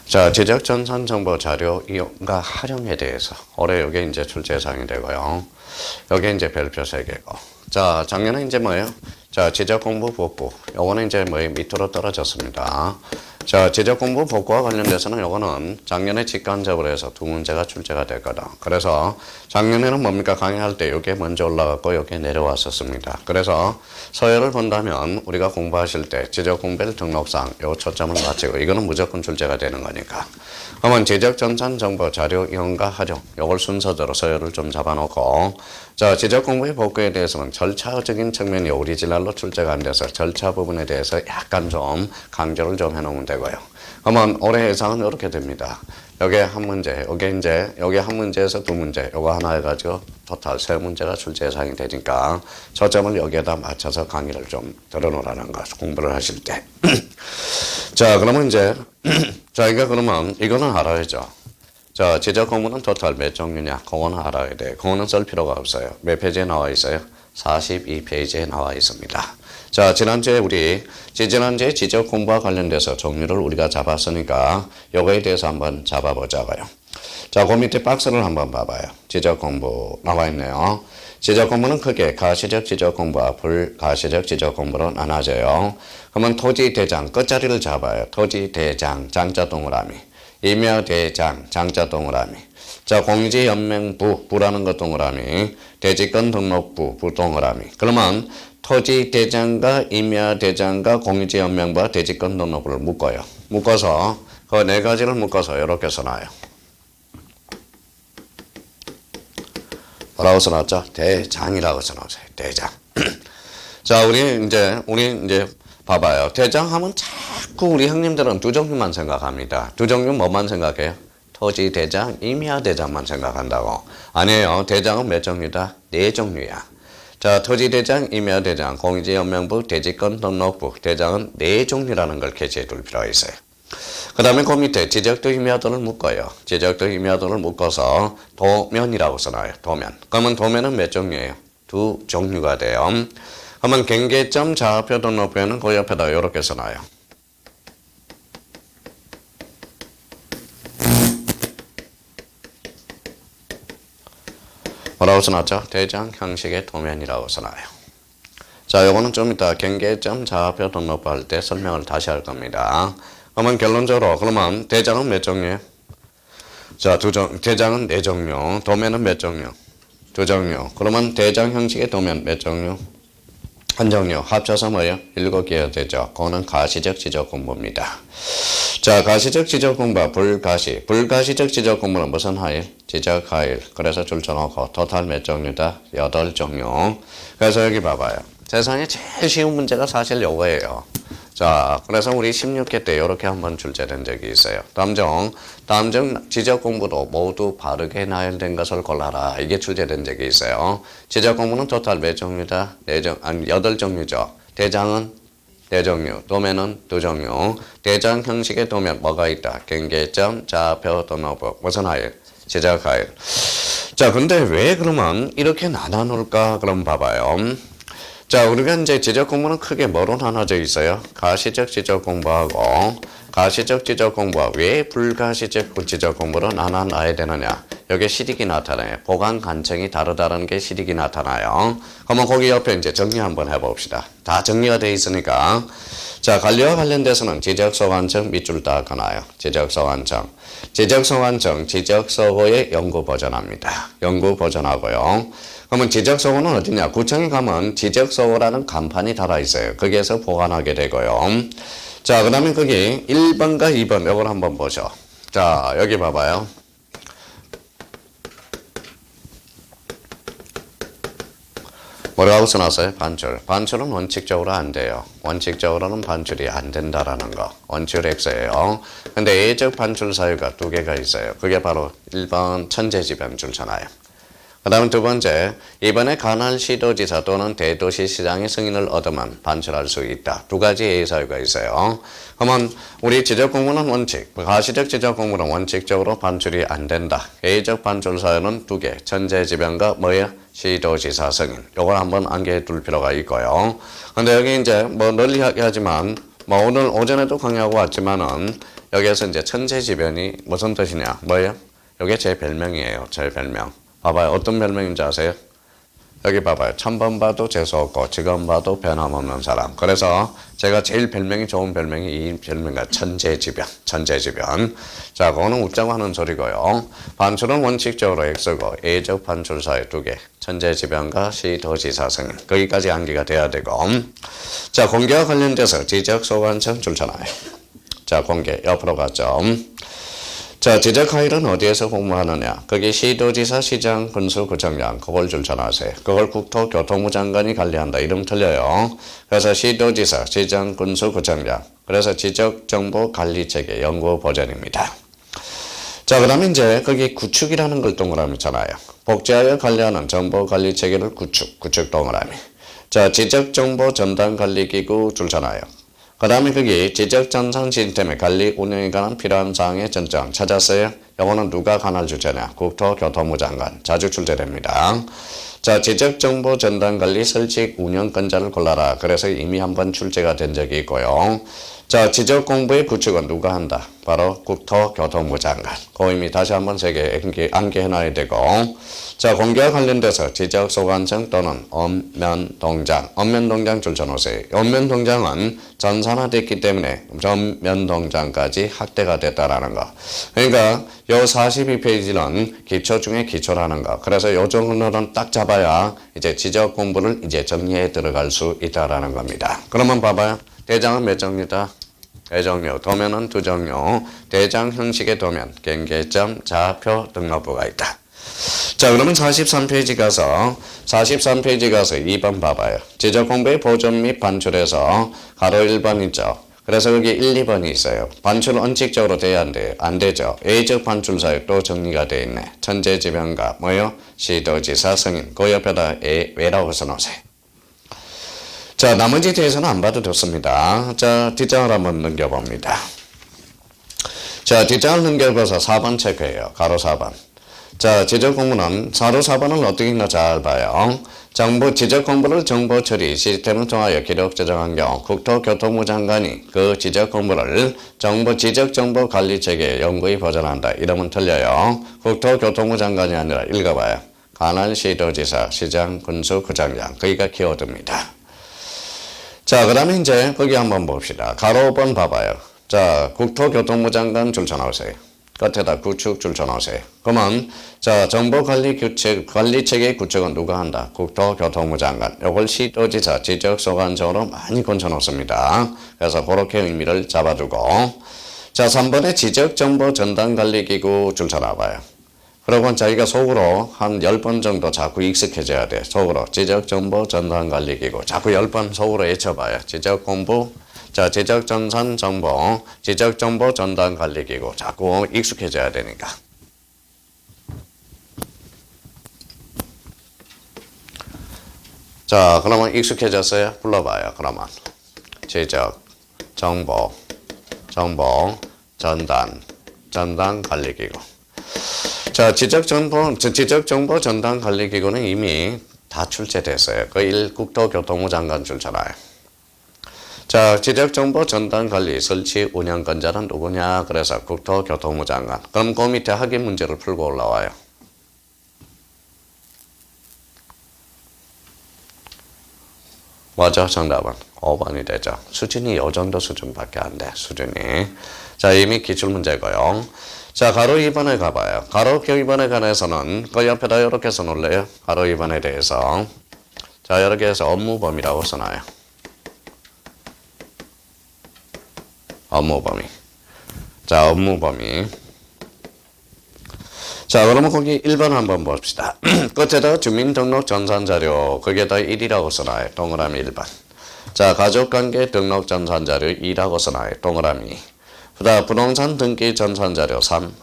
자, 지적 전산 정보 자료 이용과 활용에 대해서 올해 이게 이제 출제 예상이 되고요. 여기 이제 별표 3개고. 자, 작년에 이제 뭐예요? 자, 지적 공부 복구. 요거는 이제 뭐 밑으로 떨어졌습니다. 자, 지적 공부 복구와 관련돼서는 요거는 작년에 직간접으로 해서 2문제가 출제가 됐거든. 그래서 작년에는 뭡니까? 강의할 때 요게 먼저 올라갔고 요게 내려왔었습니다. 그래서 서열을 본다면 우리가 공부하실 때 지적 공부별 등록상 요 초점을 맞추고 이거는 무조건 출제가 되는 거니까. 그러면 지적 전산 정보 자료 이용과 활용 요걸 순서대로 서열을 좀 잡아놓고 자, 지적 공부의 복구에 대해서는 절차적인 측면이 오리지널로 출제가 안 돼서 절차 부분에 대해서 약간 좀 강조를 좀 해놓으면 되고요. 그러면 올해 예상은 이렇게 됩니다. 여기에 한 문제, 여기 한 문제에서 2문제, 요거 하나 해가지고 토탈 3문제가 출제 예상이 되니까 초점을 여기에다 맞춰서 강의를 좀 들어놓으라는 거, 공부를 하실 때. 자, 그러면 이제, 자, 그러면 이거는 알아야죠. 자, 지적 공부는 토탈 몇 종류냐? 그거는 알아야 돼. 그거는 쓸 필요가 없어요. 몇 페이지에 나와 있어요? 42페이지에 나와 있습니다. 자, 지난주에 지난주에 지적 공부와 관련돼서 종류를 우리가 잡았으니까 요거에 대해서 한번 잡아보자고요. 자, 그 밑에 박스를 한번 봐봐요. 지적 공부 나와 있네요. 지적 공부는 크게 가시적 지적 공부와 불가시적 지적 공부로 나눠져요. 그러면 토지 대장 끝자리를 잡아요. 토지 대장 장자 동그라미. 임야대장, 장자 동그라미. 자, 공지연맹부, 부라는 것 동그라미. 대지권 등록부, 부 동그라미. 그러면 토지대장과 임야대장과 공지연맹부와 대지권 등록부를 묶어요. 묶어서 그 4가지를 묶어서 이렇게 써놔요. 뭐라고 써놨죠? 대장이라고 써놓으세요. 대장. 자, 우리 이제 봐봐요. 대장 하면 자꾸 우리 형님들은 2종류만 생각합니다. 2종류 뭐만 생각해요? 토지 대장, 임야 대장만 생각한다고. 아니에요. 대장은 몇 종류다? 4종류야. 자, 토지 대장, 임야 대장, 공지연맹부, 대지권 등록부. 대장은 4종류라는 걸 캐치해 둘 필요가 있어요. 그 다음에 그 밑에 지적도 임야도를 묶어요. 지적도 임야도를 묶어서 도면이라고 써놔요. 도면. 그러면 도면은 몇 종류예요? 2종류가 돼요. 그러면 경계점 좌표 등록부에는 그 옆에다 이렇게 써놔요. 뭐라고 써놨죠? 대장 형식의 도면이라고 써놔요. 자, 요거는 좀 이따 경계점 좌표 등록부 할 때 설명을 다시 할 겁니다. 그러면 결론적으로 그러면 대장은 몇 종류예요? 자, 대장은 4종류. 도면은 몇 종류? 2종류. 그러면 대장 형식의 도면 몇 종류? 1종류. 합쳐서 뭐예요? 7개가 되죠. 그거는 가시적 지적 공부입니다. 자, 가시적 지적 공부와 불가시적 지적 공부는 무슨 하일? 지적 하일. 그래서 줄 쳐놓고 토탈 몇 종류다? 8종류. 그래서 여기 봐봐요. 세상에 제일 쉬운 문제가 사실 요거예요. 자, 그래서 우리 16회 때 이렇게 한번 출제된 적이 있어요. 다음 중 지적 공부도 모두 바르게 나열된 것을 골라라. 이게 출제된 적이 있어요. 지적 공부는 토탈 몇 종류다? 8종류죠. 대장은 4종류, 도면은 2종류. 대장 형식의 도면 뭐가 있다? 경계점, 좌표, 등록부. 무슨 하일? 지적 하일. 자, 근데 왜 그러면 이렇게 나눠놓을까? 그럼 봐봐요. 자, 우리가 이제 지적 공부는 크게 뭐로 나눠져 있어요? 가시적 지적 공부하고 가시적 지적 공부와 왜 불가시적 지적 공부로 나눠놔야 되느냐? 여기에 실익이 나타나요. 보관 간청이 다르다는 게 실익이 나타나요. 그러면 거기 옆에 이제 정리 한번 해봅시다. 다 정리가 돼 있으니까. 자, 관리와 관련돼서는 지적소관청 밑줄 딱 하나요. 지적소관청. 지적소고의 연구 보전합니다. 연구 보전하고요. 그러면 지적소고는 어디냐? 구청에 가면 지적소고라는 간판이 달아있어요. 거기에서 보관하게 되고요. 자, 그 다음에 거기 1번과 2번 이걸 한번 보죠. 자, 여기 봐봐요. 뭐라고 써놨어요? 반출. 반출은 원칙적으로 안 돼요. 원칙적으로는 반출이 안 된다라는 거. 원칙 X예요. 근데 예적 반출 사유가 2개가 있어요. 그게 바로 1번 천재지변 줄잖아요. 그 다음 2번째, 이번에 관할시도지사 또는 대도시시장의 승인을 얻으면 반출할 수 있다. 2가지 예의사유가 있어요. 그러면 우리 지적공부는 원칙, 가시적 지적공부는 원칙적으로 반출이 안 된다. 예의적 반출 사유는 2개, 천재지변과 뭐예요? 시도지사 승인. 요걸 한번 암기해 둘 필요가 있고요. 근데 여기 이제 뭐 널리 이야기하지만 뭐 오늘 오전에도 강의하고 왔지만은 여기에서 이제 천재지변이 무슨 뜻이냐? 뭐예요? 이게 제 별명이에요. 제 별명. 봐봐요. 어떤 별명인지 아세요? 여기 봐봐요. 1000번 봐도 재수없고 지금 봐도 변함없는 사람. 그래서 제가 제일 별명이 좋은 별명이 이 별명이 천재지변. 천재지변. 자, 그거는 웃자고 하는 소리고요. 반출은 원칙적으로 X고 A적 반출사의 두 개. 천재지변과 시도지사승. 거기까지 암기가 돼야 되고. 자, 공개와 관련돼서 지적 소관청 줄잖아요. 자, 공개 옆으로 가죠. 자, 지적 파일은 어디에서 공부하느냐? 거기 시도지사, 시장, 군수, 구청장 그걸 줄쳐놨어요. 그걸 국토교통부 장관이 관리한다. 이름 틀려요. 그래서 시도지사, 시장, 군수, 구청장. 그래서 지적정보관리체계 연구 버전입니다. 자, 그 다음에 이제 거기 구축이라는 걸 동그라미 있잖아요. 복제하여 관리하는 정보관리체계를 구축 동그라미. 자, 지적정보전담관리기구 줄쳐놔요. 그 다음에 거기 지적전산 시스템의 관리 운영에 관한 필요한 사항의 전정 찾았어요? 이거는 누가 관할 주체냐? 국토교통부 장관. 자주 출제됩니다. 자, 지적정보 전담관리 설치 운영권자를 골라라. 그래서 이미 한번 출제가 된 적이 있고요. 자, 지적공부의 구축은 누가 한다? 바로 국토교통부 장관. 그 이미 다시 한번 세개 암기해놔야 되고. 자, 공개와 관련돼서 지적소관청 또는 읍면동장. 읍면동장 줄쳐놓으세요. 읍면동장은 전산화됐기 때문에 전면동장까지 확대가 됐다라는 거. 그러니까 요 42페이지는 기초 중에 기초라는 거. 그래서 요 정도는 딱 잡아야 이제 지적 공부를 이제 정리해 들어갈 수 있다라는 겁니다. 그러면 봐봐요. 대장은 몇 종류다? 대종류. 도면은 두 종류. 대장 형식의 도면, 경계점, 좌표, 등록부가 있다. 자, 그러면 43페이지 가서 2번 봐봐요. 지적 공부의 보존 및 반출에서 가로 1번 있죠. 그래서 여기 1, 2번이 있어요. 반출은 원칙적으로 돼야 안 되죠. A적 반출 사역도 정리가 되어 있네. 천재지변가 뭐요? 시도지사 승인. 그 옆에다 왜라고 써놓으세요. 자, 나머지 대해서는 안 봐도 좋습니다. 자, 뒷장을 한번 넘겨봅니다. 자, 뒷장을 넘겨봐서 4번 체크해요. 가로 4번. 자, 지적 공부는 가로 4번을 어떻게 있나 잘 봐요. 정보 지적 공부를 정보 처리 시스템을 통하여 기록 저장한 경우 국토교통부 장관이 그 지적 공부를 지적 정보 관리 체계 연구에 보전한다. 이러면 틀려요. 국토교통부 장관이 아니라 읽어봐요. 관할 시도지사, 시장, 군수, 구청장. 거기가 키워드입니다. 자, 그 다음에 이제 거기 한번 봅시다. 가로 5번 봐봐요. 자, 국토교통부 장관 줄쳐놓으세요. 끝에다 구축 줄쳐놓으세요. 그러면 자, 정보관리체계 구축은 누가 한다? 국토교통부 장관. 요걸 시도지사, 지적소관청으로 많이 건쳐놓습니다. 그래서 그렇게 의미를 잡아두고. 자, 3번에 지적정보전담관리기구 줄쳐놔봐요. 그리고 자기가 속으로 한 10번 정도 자꾸 익숙해져야 돼. 속으로 지적정보전담관리기구. 자꾸 10번 속으로 외쳐봐요. 지적공부. 자, 지적전산정보, 지적정보전담관리기구. 자꾸 익숙해져야 되니까. 자, 그러면 익숙해졌어요? 불러봐요. 그러면 지적정보, 전담관리기구. 자, 지적정보전담관리기구는 이미 다 출제됐어요. 그 국토교통부 장관 줄잖아요. 자, 지적정보전담관리 설치 운영권자는 누구냐? 그래서 국토교통부 장관. 그럼 그 밑에 학위 문제를 풀고 올라와요. 맞아, 정답은 5번이 되죠. 수준이 이 정도 수준밖에 안 돼, 수준이. 자, 이미 기출문제고요. 자, 가로 2번에 가봐요. 가로 2번에 관해서는 그 옆에다 이렇게 써놓을래요? 가로 2번에 대해서. 자, 이렇게 해서 업무범위라고 써놔요. 업무범위. 자, 업무범위. 자, 그러면 거기 1번 한번 봅시다. 끝에다 주민등록 전산자료, 거기에다 1이라고 써놔요. 동그라미 1번. 자, 가족관계 등록 전산자료 2라고 써놔요. 동그라미. 그 다음 부동산 등기 전산자료 3.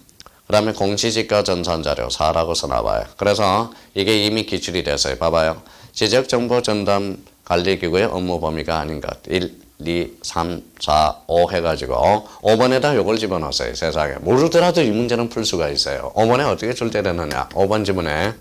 그 다음에 공시지가 전산자료 4라고 써놔봐요. 그래서 이게 이미 기출이 됐어요. 봐봐요. 지적정보전담관리기구의 업무 범위가 아닌 것. 1, 2, 3, 4, 5 해가지고 5번에다 요걸 집어넣었어요. 세상에. 모르더라도 이 문제는 풀 수가 있어요. 5번에 어떻게 출제되느냐. 5번 지문에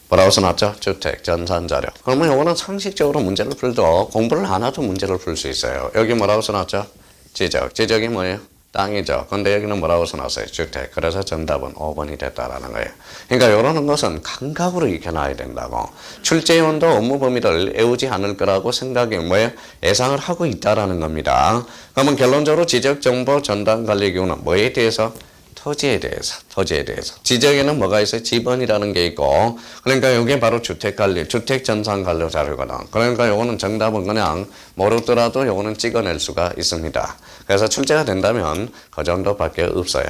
뭐라고 써놨죠? 주택, 전산자료. 그러면 요거는 상식적으로 문제를 풀도 공부를 안 해도 문제를 풀 수 있어요. 여기 뭐라고 써놨죠? 지적. 지적이 뭐예요? 땅이죠. 근데 여기는 뭐라고 써놨어요? 주택. 그래서 정답은 5번이 됐다라는 거예요. 그러니까 이러는 것은 감각으로 익혀놔야 된다고. 출제위원도 업무 범위를 애우지 않을 거라고 생각이 뭐예요? 예상을 하고 있다라는 겁니다. 그러면 결론적으로 지적 정보 전달 관리 기구는 뭐에 대해서? 토지에 대해서. 지적에는 뭐가 있어요? 지번이라는 게 있고, 그러니까 이게 바로 주택관리, 주택전산관리 자료거든. 그러니까 요거는 정답은 그냥 모르더라도 요거는 찍어낼 수가 있습니다. 그래서 출제가 된다면 그 정도밖에 없어요.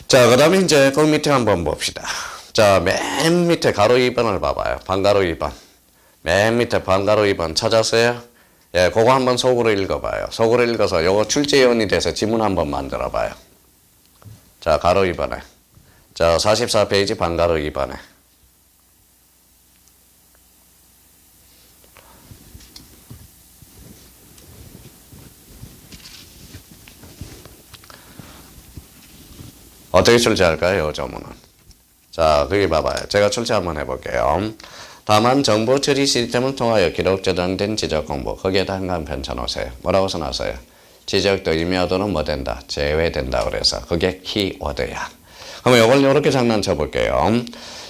자, 그 다음에 이제 그 밑에 한번 봅시다. 자, 맨 밑에 가로 2번을 봐봐요. 반가로 2번. 맨 밑에 반가로 2번 찾았어요? 예, 그거 한번 속으로 읽어봐요. 속으로 읽어서 요거 출제위원이 돼서 지문 한번 만들어봐요. 자, 가로 2번에. 자, 44페이지 반가로 2번에. 어떻게 출제할까요? 이 조문은. 자, 거기 봐봐요. 제가 출제 한번 해볼게요. 다만 정보 처리 시스템을 통하여 기록 저장된 지적 공부. 거기에다 한강 편쳐놓으세요. 뭐라고 써놨어요? 지적도 임의어도는 뭐 된다? 제외된다. 그래서 그게 키워드야. 그럼 이걸 이렇게 장난쳐 볼게요.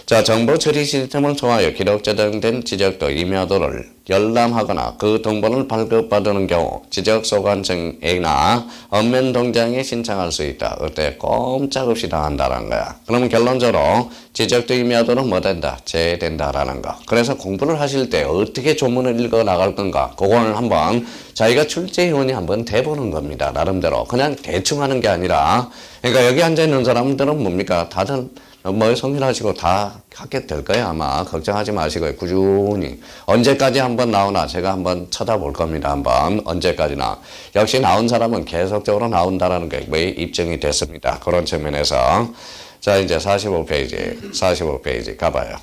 자, 정보 처리 시스템을 통하여 기록 저장된 지적도 임의어도를 열람하거나 그 등본을 발급받는 경우 지적 소관청이나 엄면 동장에 신청할 수 있다. 그때 꼼짝없이 당한다는 거야. 그러면 결론적으로 지적도 임의어도는 뭐 된다? 제외된다라는 거. 그래서 공부를 하실 때 어떻게 조문을 읽어 나갈 건가? 그거는 한번 자기가 출제위원이 한번 돼보는 겁니다. 나름대로. 그냥 대충 하는 게 아니라, 그러니까 여기 앉아있는 사람들은 뭡니까? 다들 뭐 성실하시고 다 하게 될 거예요. 아마 걱정하지 마시고요. 꾸준히 언제까지 한번 나오나 제가 한번 쳐다볼 겁니다. 한번 언제까지나. 역시 나온 사람은 계속적으로 나온다라는 게 거의 입증이 됐습니다. 그런 측면에서. 자, 이제 45페이지 가봐요.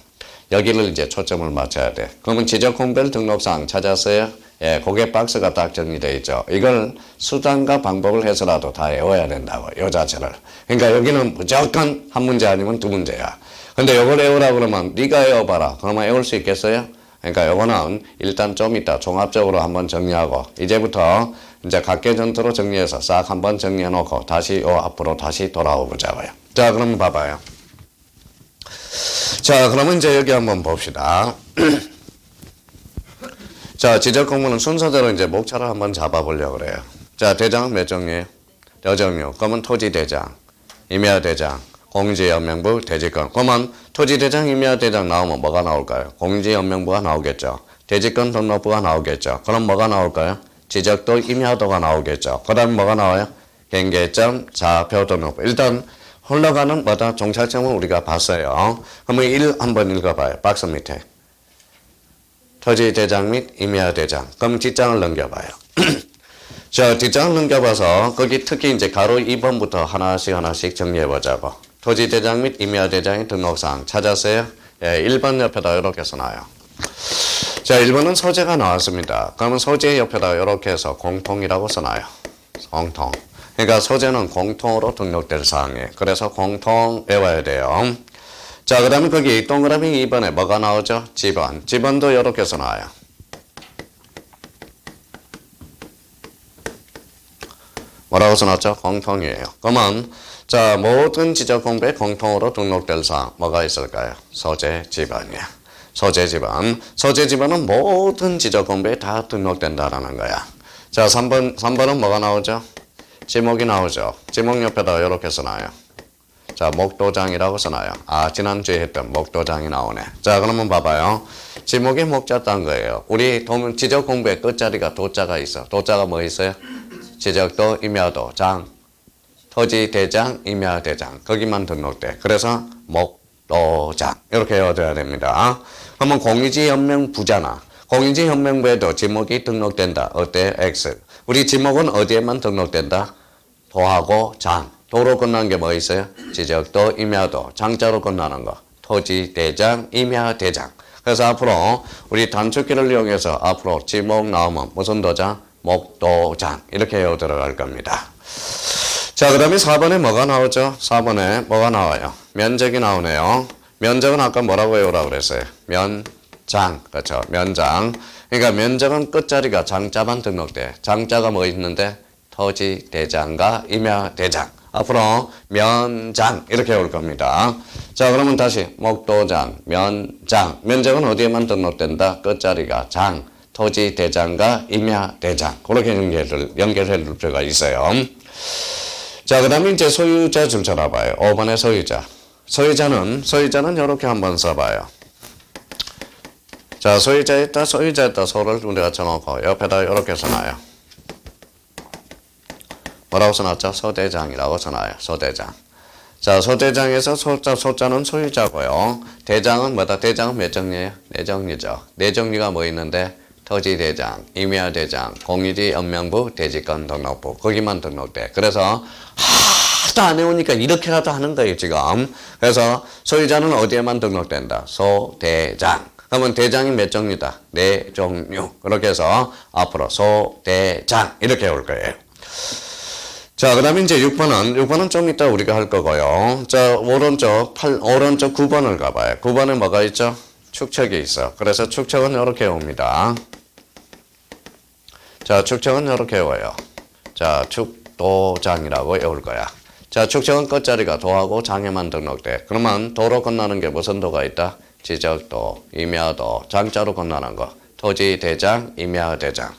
여기를 이제 초점을 맞춰야 돼. 그러면 지적 공별 등록사항 찾았어요? 예, 그게 박스가 딱 정리되어 있죠. 이걸 수단과 방법을 해서라도 다 외워야 된다고, 요 자체를. 그러니까 여기는 무조건 한 문제 아니면 두 문제야. 근데 요걸 외우라 그러면 네가 외워봐라. 그러면 외울 수 있겠어요? 그러니까 요거는 일단 좀 이따 종합적으로 한번 정리하고, 이제부터 이제 각계 전투로 정리해서 싹 한번 정리해 놓고 다시 요 앞으로 다시 돌아오 보자고요. 자, 그러면 봐봐요. 자, 그러면 이제 여기 한번 봅시다. 자, 지적 공부는 순서대로 이제 목차를 한번 잡아보려고 그래요. 자, 대장은 몇 종류예요? 여종류. 그러면 토지대장, 임야대장, 공지연명부, 대지권. 그러면 토지대장, 임야대장 나오면 뭐가 나올까요? 공지연명부가 나오겠죠. 대지권 등록부가 나오겠죠. 그럼 뭐가 나올까요? 지적도, 임야도가 나오겠죠. 그 다음 뭐가 나와요? 경계점, 좌표 등록부. 일단 흘러가는 뭐다? 종착점을 우리가 봤어요. 그러면 1 한번 읽어봐요. 박스 밑에. 토지대장 및 임야대장. 그럼 뒷장을 넘겨봐요. 자, 뒷장을 넘겨봐서 거기 특히 이제 가로 2번부터 하나씩 정리해보자고. 토지대장 및 임야대장의 등록사항 찾았어요? 예, 1번 옆에다 이렇게 써놔요. 자, 1번은 소재가 나왔습니다. 그러면 소재 옆에다 이렇게 해서 공통이라고 써놔요. 공통. 그러니까 소재는 공통으로 등록될 사항이에요. 그래서 공통 외워야 돼요. 자, 그 다음에 거기 동그라미 2번에 뭐가 나오죠? 지번. 지번도 이렇게 써놔요. 뭐라고 써놨죠? 공통이에요. 그러면 자, 모든 지적 공부에 공통으로 등록될 사항 뭐가 있을까요? 소재 지번이야. 소재 지번. 소재 지번은 모든 지적 공부에 다 등록된다라는 거야. 자, 3번은 뭐가 나오죠? 지목이 나오죠. 지목 옆에다 이렇게 써놔요. 자, 목도장이라고 써놔요. 아, 지난주에 했던 목도장이 나오네. 자, 그러면 봐봐요. 지목이 목자 딴 거예요. 우리 지적 공부의 끝자리가 도자가 있어. 도자가 뭐 있어요? 지적도, 임야도, 장. 토지 대장, 임야 대장. 거기만 등록돼. 그래서 목도장. 이렇게 외워둬야 됩니다. 그러면 공유지연명부잖아. 공유지연명부에도 지목이 등록된다. 어때? X. 우리 지목은 어디에만 등록된다? 도하고 장. 도로 끝난 게 뭐 있어요? 지적도, 임야도, 장자로 끝나는 거. 토지, 대장, 임야, 대장. 그래서 앞으로 우리 단축키를 이용해서 앞으로 지목 나오면 무슨 도장? 목도장. 이렇게 외워 들어갈 겁니다. 자, 그 다음에 4번에 뭐가 나오죠? 4번에 뭐가 나와요? 면적이 나오네요. 면적은 아까 뭐라고 외우라고 그랬어요? 면장. 그렇죠. 면장. 그러니까 면적은 끝자리가 장자만 등록돼. 장자가 뭐 있는데? 토지 대장과 임야 대장. 앞으로 면장 이렇게 올 겁니다. 자, 그러면 다시 목도장, 면장. 면적은 어디에만 등록된다? 끝자리가 장, 토지 대장과 임야 대장. 그렇게 연결해 줄 필요가 있어요. 자, 그 다음에 이제 소유자 줄 쳐놔봐요. 5번의 소유자. 소유자는 이렇게 한번 써봐요. 자, 소유자에다 소를 우리가 쳐놓고 옆에다 이렇게 써놔요. 뭐라고 써놨죠? 소대장이라고 써놔요. 소대장. 자, 소대장에서 소자는 소유자고요. 대장은 뭐다? 대장은 몇 정리예요? 네 정리죠. 네 정리가 뭐 있는데? 토지대장, 임야대장, 공유지 연명부, 대지권 등록부. 거기만 등록돼. 그래서 하도 안 해오니까 이렇게라도 하는 거예요, 지금. 그래서 소유자는 어디에만 등록된다? 소대장. 그러면 대장이 몇 종류다? 네 종류. 그렇게 해서 앞으로 소대장 이렇게 올 거예요. 자, 그 다음에 이제 6번은 좀 이따 우리가 할 거고요. 자, 오른쪽 9번을 가봐요. 9번에 뭐가 있죠? 축척이 있어. 그래서 축척은 이렇게 옵니다. 자, 축척은 이렇게 와요. 자, 축도장이라고 외울 거야. 자, 축척은 끝자리가 도하고 장에만 등록돼. 그러면 도로 건너는 게 무슨 도가 있다? 지적도, 임야도, 장자로 건너는 거. 토지 대장, 임야 대장.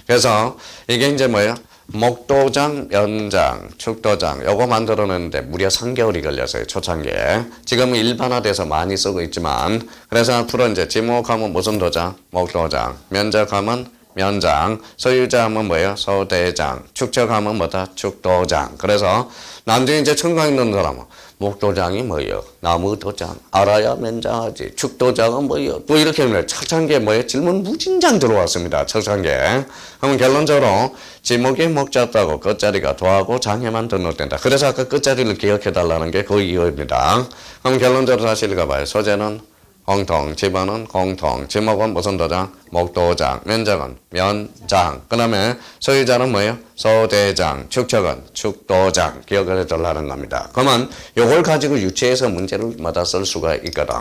그래서 이게 이제 뭐예요? 목도장, 면장, 축도장 요거 만들어내는데 무려 3개월이 걸렸어요. 초창기에. 지금은 일반화돼서 많이 쓰고 있지만 그래서 앞으로 이제 지목하면 무슨 도장? 목도장. 면적하면 면장. 소유자하면 뭐예요? 소대장. 축척하면 뭐다? 축도장. 그래서 나중에 이제 청강 있는 사람은 목도장이 뭐예요? 나무도장. 알아야 면장하지. 축도장은 뭐예요? 또 이렇게 하면 초창기에 뭐예요? 질문 무진장 들어왔습니다. 초창기에. 그러면 결론적으로 지목이 목자다고 끝자리가 도하고 장에만 등록된다. 그래서 아까 끝자리를 기억해달라는 게 그 이유입니다. 그럼 결론적으로 다시 읽어봐요. 소재는 공통, 지번은 공통, 지목은 무슨 도장? 목도장, 면적은 면장. 그 다음에 소유자는 뭐예요? 소대장, 축척은 축도장. 기억을 해달라는 겁니다. 그러면 요걸 가지고 유치해서 문제를 마다 쓸 수가 있거든.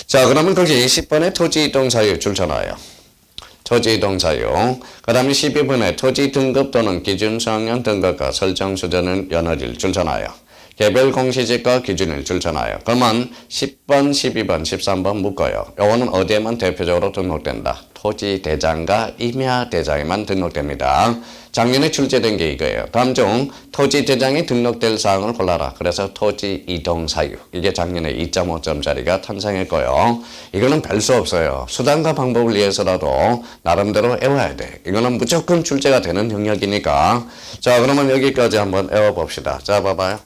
자, 그러면 거기 10번에 토지 이동 사유 줄쳐놔요. 토지 이동 사유. 그 다음에 12번에 토지 등급 또는 기준 수확량 등급과 설정 수준을 연어질 줄쳐놔요. 개별 공시지가 기준을 줄쳐놔요. 그러면 10번, 12번, 13번 묶어요. 요거는 어디에만 대표적으로 등록된다? 토지 대장과 임야 대장에만 등록됩니다. 작년에 출제된 게 이거예요. 다음 중 토지 대장에 등록될 사항을 골라라. 그래서 토지 이동 사유. 이게 작년에 2.5점짜리가 탄생했고요. 이거는 별 수 없어요. 수단과 방법을 위해서라도 나름대로 외워야 돼. 이거는 무조건 출제가 되는 영역이니까. 자, 그러면 여기까지 한번 외워봅시다. 자, 봐봐요.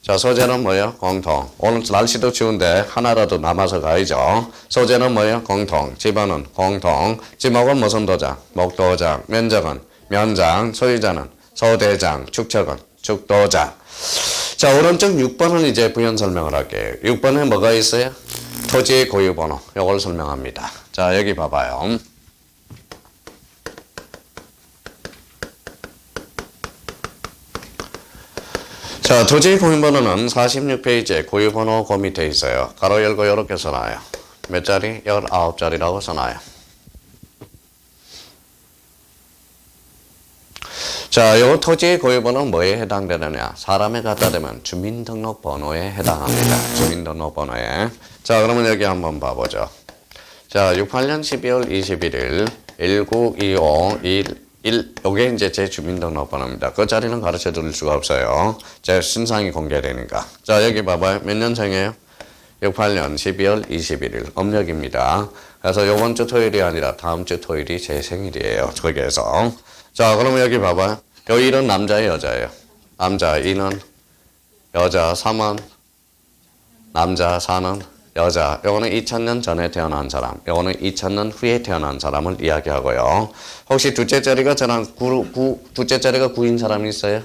자, 소재는 뭐예요? 공통. 오늘 날씨도 추운데 하나라도 남아서 가야죠. 소재는 뭐예요? 공통. 지번은 공통. 지목은 무슨 도장? 목도장. 면적은 면장. 소유자는 소대장. 축척은 축도장. 자, 오른쪽 6번은 이제 부연 설명을 할게요. 6번에 뭐가 있어요? 토지 고유번호. 이걸 설명합니다. 자, 여기 봐봐요. 자, 토지 고유번호는 46페이지에 고유번호 그 밑에 있어요. 가로 열고 이렇게 써놔요. 몇 자리? 19자리라고 써놔요. 자, 요 토지 고유번호는 뭐에 해당되느냐? 사람에 갖다 대면 주민등록번호에 해당합니다. 주민등록번호에. 자, 그러면 여기 한번 봐보죠. 자, 68년 12월 21일 1925 요게 이제 제 주민등록번호입니다. 그 자리는 가르쳐 드릴 수가 없어요. 제 신상이 공개되니까. 자, 여기 봐봐요. 몇 년생이에요? 68년 12월 21일. 음력입니다. 그래서 요번 주 토요일이 아니라 다음 주 토요일이 제 생일이에요. 거기에서. 자, 그러면 여기 봐봐요. 요 1은 남자예요, 여자예요? 남자. 2는 여자. 3은 남자. 4는 여자. 요거는 2000년 전에 태어난 사람. 요거는 2000년 후에 태어난 사람을 이야기하고요. 혹시 둘째 자리가 저랑 둘째 자리가 9인 사람이 있어요?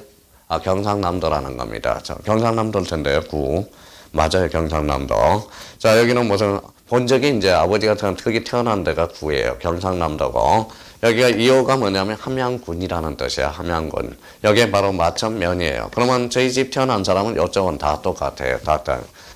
아, 경상남도라는 겁니다. 자, 경상남도일 텐데요. 9. 맞아요. 경상남도. 자, 여기는 무슨 본 적이 이제 아버지가 특히 태어난 데가 9예요. 경상남도고. 여기가 2호가 뭐냐면 함양군이라는 뜻이야. 함양군. 여기에 바로 마천면이에요. 그러면 저희 집 태어난 사람은 이쪽은 다 똑같아요.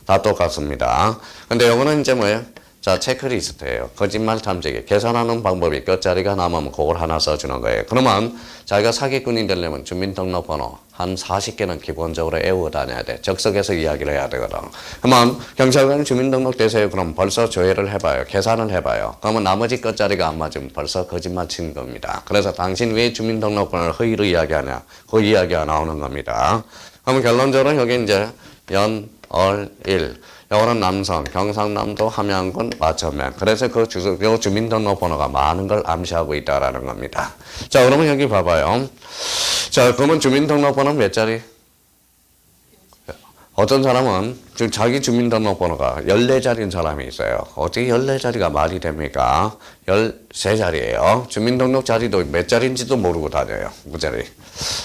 다 다 똑같습니다. 근데 요거는 이제 뭐예요? 자, 체크리스트예요. 거짓말 탐지기. 계산하는 방법이 끝자리가 남으면 그걸 하나 써주는 거예요. 그러면 자기가 사기꾼이 되려면 주민등록번호 한 40개는 기본적으로 외워 다녀야 돼. 적석에서 이야기를 해야 되거든. 그러면 경찰관 주민등록 되세요. 그럼 벌써 조회를 해봐요. 계산을 해봐요. 그러면 나머지 끝자리가 안 맞으면 벌써 거짓말 친 겁니다. 그래서 당신 왜 주민등록번호를 허위로 이야기하냐. 그 이야기가 나오는 겁니다. 그러면 결론적으로 여기 이제 연, 월, 일. 요거는 남성, 경상남도 함양군 마천면. 그래서 그 주민등록번호가 많은 걸 암시하고 있다라는 겁니다. 자, 그러면 여기 봐봐요. 자, 그러면 주민등록번호 몇 자리? 어떤 사람은 자기 주민등록번호가 14자리인 사람이 있어요. 어떻게 14자리가 말이 됩니까? 13자리예요. 주민등록 자리도 몇 자리인지도 모르고 다녀요. 무자리.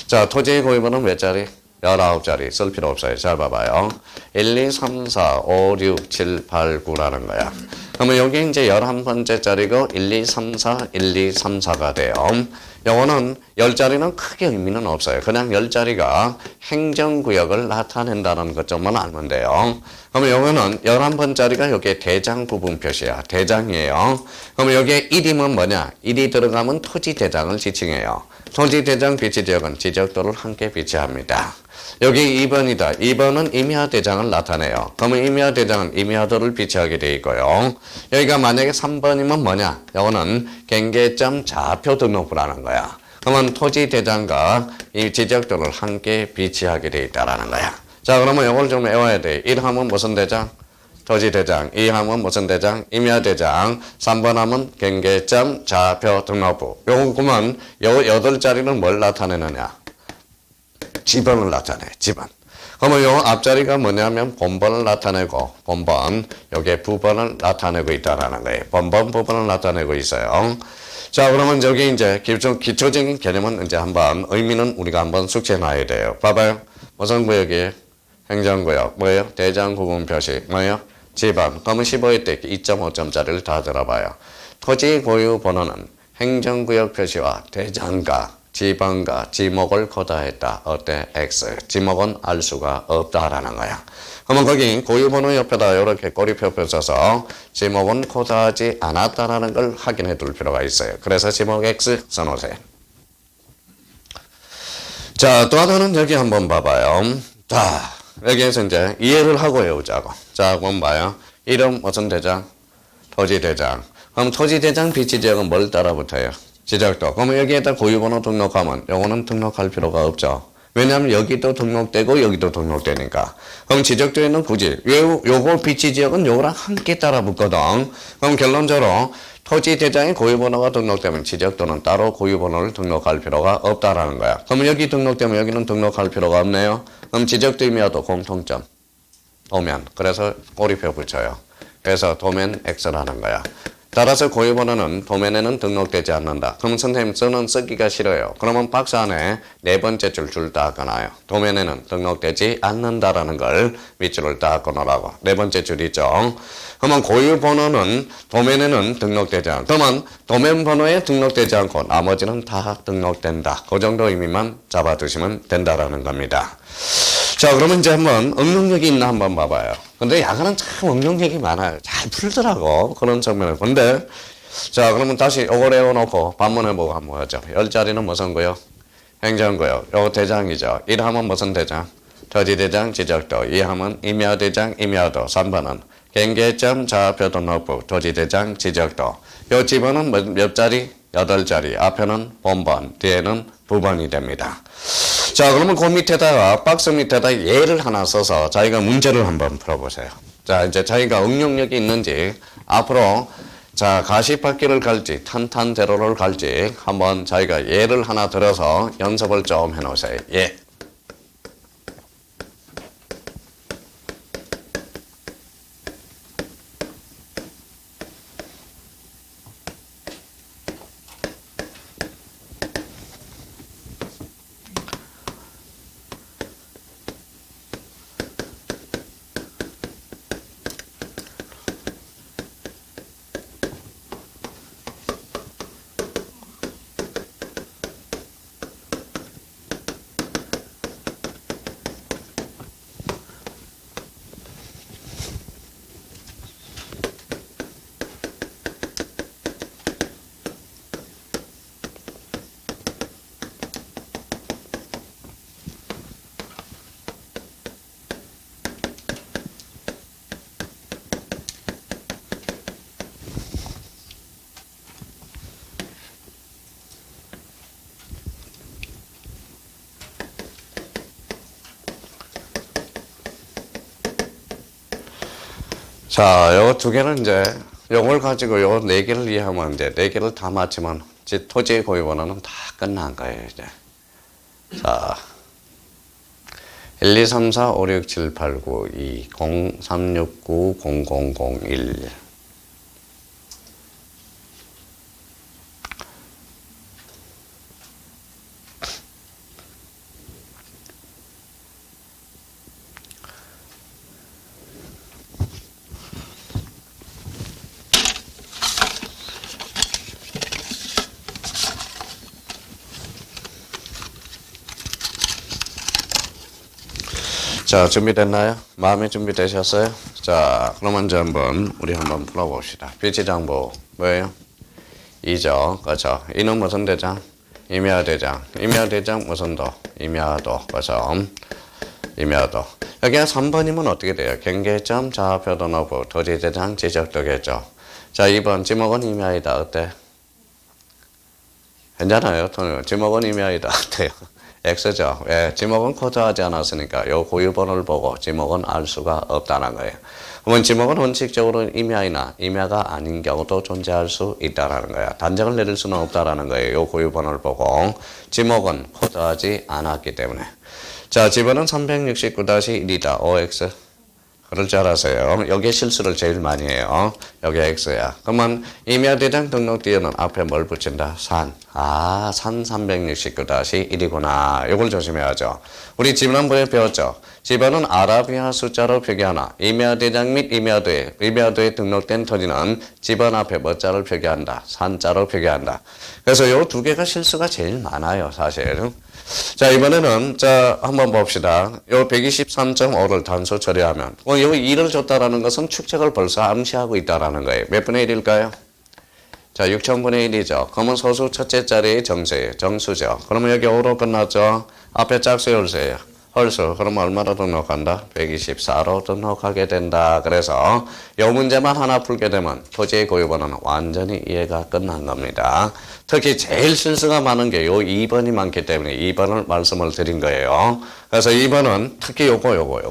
자, 토지의 고유번호는 몇 자리? 19자리 쓸 필요 없어요. 잘 봐봐요. 1, 2, 3, 4, 5, 6, 7, 8, 9라는 거야. 그러면 여기 이제 11번째 자리고 1, 2, 3, 4, 1, 2, 3, 4가 돼요. 요거는 10자리는 크게 의미는 없어요. 그냥 10자리가 행정구역을 나타낸다는 것점만 알면 돼요. 그러면 요거는 11번짜리가 여기에 대장 부분 표시야. 대장이에요. 그러면 여기에 1이면 뭐냐? 1이 들어가면 토지대장을 지칭해요. 토지대장 비치지역은 지적도를 함께 비치합니다. 여기 2번이다. 2번은 임야대장을 나타내요. 그러면 임야대장은 임야도를 비치하게 되어 있고요. 여기가 만약에 3번이면 뭐냐? 이거는 경계점 좌표 등록부라는 거야. 그러면 토지대장과 이 지적도를 함께 비치하게 되어 있다는 거야. 자, 그러면 이걸 좀 외워야 돼. 1 하면 무슨 대장? 토지대장. 2 하면 무슨 대장? 임야대장. 3번 하면 경계점 좌표 등록부. 요거 그러면 요 8자리는 뭘 나타내느냐? 지번을 나타내. 지번. 그러면 요 앞자리가 뭐냐면 본번을 나타내고 본번 요게 부번을 나타내고 있다라는 거예요. 본번 부번을 나타내고 있어요. 자, 그러면 저기 이제 기초적인 개념은 이제 한번 의미는 우리가 한번 숙지해 놔야 돼요. 봐봐요. 무슨 구역이에요? 행정구역. 뭐예요? 대장 구분 표시. 뭐예요? 지번. 그러면 15회 때 2.5점짜리를 다 들어봐요. 토지 고유 번호는 행정구역 표시와 대장과 지번과 지목을 고다했다. 어때? X. 지목은 알 수가 없다라는 거야. 그러면 거기 고유번호 옆에다 이렇게 꼬리표 써서 지목은 고다하지 않았다라는 걸 확인해 둘 필요가 있어요. 그래서 지목 X 써놓으세요. 자, 또 하나는 여기 한번 봐봐요. 자, 여기에서 이제 이해를 하고 외우자고. 자, 그럼 봐요. 이름 무슨 대장? 토지대장. 그럼 토지대장 비치지역은 뭘 따라 붙어요? 지적도. 그러면 여기에다 고유번호 등록하면 요거는 등록할 필요가 없죠. 왜냐하면 여기도 등록되고 여기도 등록되니까. 그럼 지적도에는 굳이 요거 비치지역은 요거랑 함께 따라 붙거든. 그럼 결론적으로 토지대장에 고유번호가 등록되면 지적도는 따로 고유번호를 등록할 필요가 없다라는 거야. 그럼 여기 등록되면 여기는 등록할 필요가 없네요. 그럼 지적도 임야도 공통점. 도면. 그래서 꼬리표 붙여요. 그래서 도면 X라는 거야. 따라서 고유번호는 도면에는 등록되지 않는다. 그럼 선생님 저는 쓰기가 싫어요. 그러면 박스 안에 네 번째 줄 딱 꺼놔요. 도면에는 등록되지 않는다라는 걸 밑줄을 딱 꺼놓으라고. 네 번째 줄이죠. 그러면 고유번호는 도면에는 등록되지 않고 그러면 도면 번호에 등록되지 않고 나머지는 다 등록된다. 그 정도 의미만 잡아두시면 된다라는 겁니다. 자, 그러면 이제 한번 응용력이 있나 한번 봐봐요. 근데 야간은 참 응용력이 많아요. 잘 풀더라고. 그런 측면을. 근데, 자, 그러면 다시 요걸 외워놓고 반문해보고 한번 하죠. 10자리는 무슨 구역? 행정구역. 요거 대장이죠. 1 하면 무슨 대장? 토지대장, 지적도. 2 하면 임야대장, 임야도. 3번은 경계점, 좌표 등록부, 토지대장, 지적도. 요 지번은 몇 자리? 8자리. 앞에는 본번, 뒤에는 부번이 됩니다. 자, 그러면 그 밑에다가 박스 밑에다 예를 하나 써서 자기가 문제를 한번 풀어보세요. 자, 이제 자기가 응용력이 있는지 앞으로 자 가시밭길을 갈지 탄탄대로를 갈지 한번 자기가 예를 하나 들어서 연습을 좀 해놓으세요. 예. 자, 요 두 개는 이제 요걸 가지고 요 네 개를 이해하면 이제 네 개를 다 맞히면 이제 토지의 고유 번호는 다 끝난 거예요, 이제. 자. 1, 2, 3, 4, 5, 6, 7, 8, 9, 2, 0, 3, 6, 9, 0, 0, 0, 1. 자, 준비됐나요? 마음이 준비되셨어요? 자, 그러면 이제 우리 한번 풀어봅시다. 비치장부 뭐예요? 2죠. 그렇죠. 이는 무슨 대장? 임야대장. 임야대장 무슨 도? 임야도. 그렇죠. 임야도. 여기가 3번이면 어떻게 돼요? 경계점, 좌표도 넣고 토지대장 지적도겠죠. 자, 2번 지목은 임야이다. 어때? 괜찮아요. 지목은 임야이다. 어때요? X죠. 왜? 지목은 코드하지 않았으니까 요 고유번호를 보고 지목은 알 수가 없다는 거예요. 그러면 지목은 원칙적으로 임야이나 임야가 아닌 경우도 존재할 수 있다는 거야. 단정을 내릴 수는 없다는 거예요. 요 고유번호를 보고 지목은 코드하지 않았기 때문에. 자, 집어는 369-1이다. OX. 그럴 줄 알았어요. 여기에 실수를 제일 많이 해요. 여기 X야. 그러면 임야대장 등록뒤에는 앞에 뭘 붙인다? 산. 아, 산 369-1이구나. 이걸 조심해야죠. 우리 지난번에 배웠죠. 집어는 아라비아 숫자로 표기하나 임야대장 및 임야도에 등록된 토지는 집안 앞에 뭐 자를 표기한다? 산자로 표기한다. 그래서 이 두 개가 실수가 제일 많아요, 사실. 자, 이번에는, 자, 한번 봅시다. 요 123.5를 단수 처리하면, 요 2를 줬다라는 것은 축적을 벌써 암시하고 있다라는 거예요. 몇 분의 1일까요? 자, 6천분의 1이죠. 그러면 소수 첫째 자리의 정수죠. 그러면 여기 5로 끝났죠? 앞에 짝수 열쇠예요. 헐수. 그러면 얼마로 등록한다? 124로 등록하게 된다. 그래서 이 문제만 하나 풀게 되면 토지의 고유번호는 완전히 이해가 끝난 겁니다. 특히 제일 실수가 많은 게 요 2번이 많기 때문에 2번을 말씀을 드린 거예요. 그래서 2번은 특히 요거.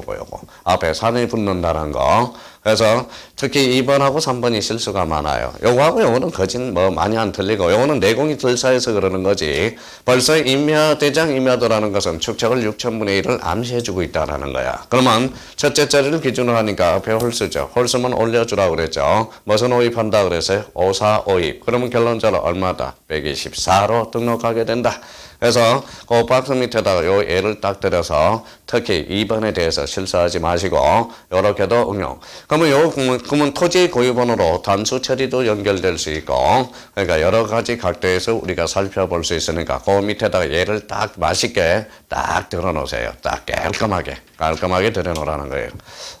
앞에 산이 붙는다는 거. 그래서 특히 2번하고 3번이 실수가 많아요. 요거하고 요거는 거진 뭐 많이 안 틀리고 요거는 내공이 덜 쌓여서 그러는 거지. 벌써 임야대장 임야도라는 것은 축적을 6천분의 1을 암시해주고 있다는 거야. 그러면 첫째 자리를 기준으로 하니까 앞에 홀수죠. 홀수면 올려주라고 그랬죠. 무슨 오입한다 그랬어요? 54 오입. 그러면 결론적으로 얼마다? 124로 등록하게 된다. 그래서 그 박스 밑에다가 요 예를 딱 들여서 특히 2번에 대해서 실수하지 마시고 요렇게도 응용. 그러면 토지 고유번호로 단수 처리도 연결될 수 있고 그러니까 여러 가지 각도에서 우리가 살펴볼 수 있으니까 그 밑에다가 예를 딱 맛있게 딱 들어놓으세요. 딱 깔끔하게 들여놓으라는 거예요.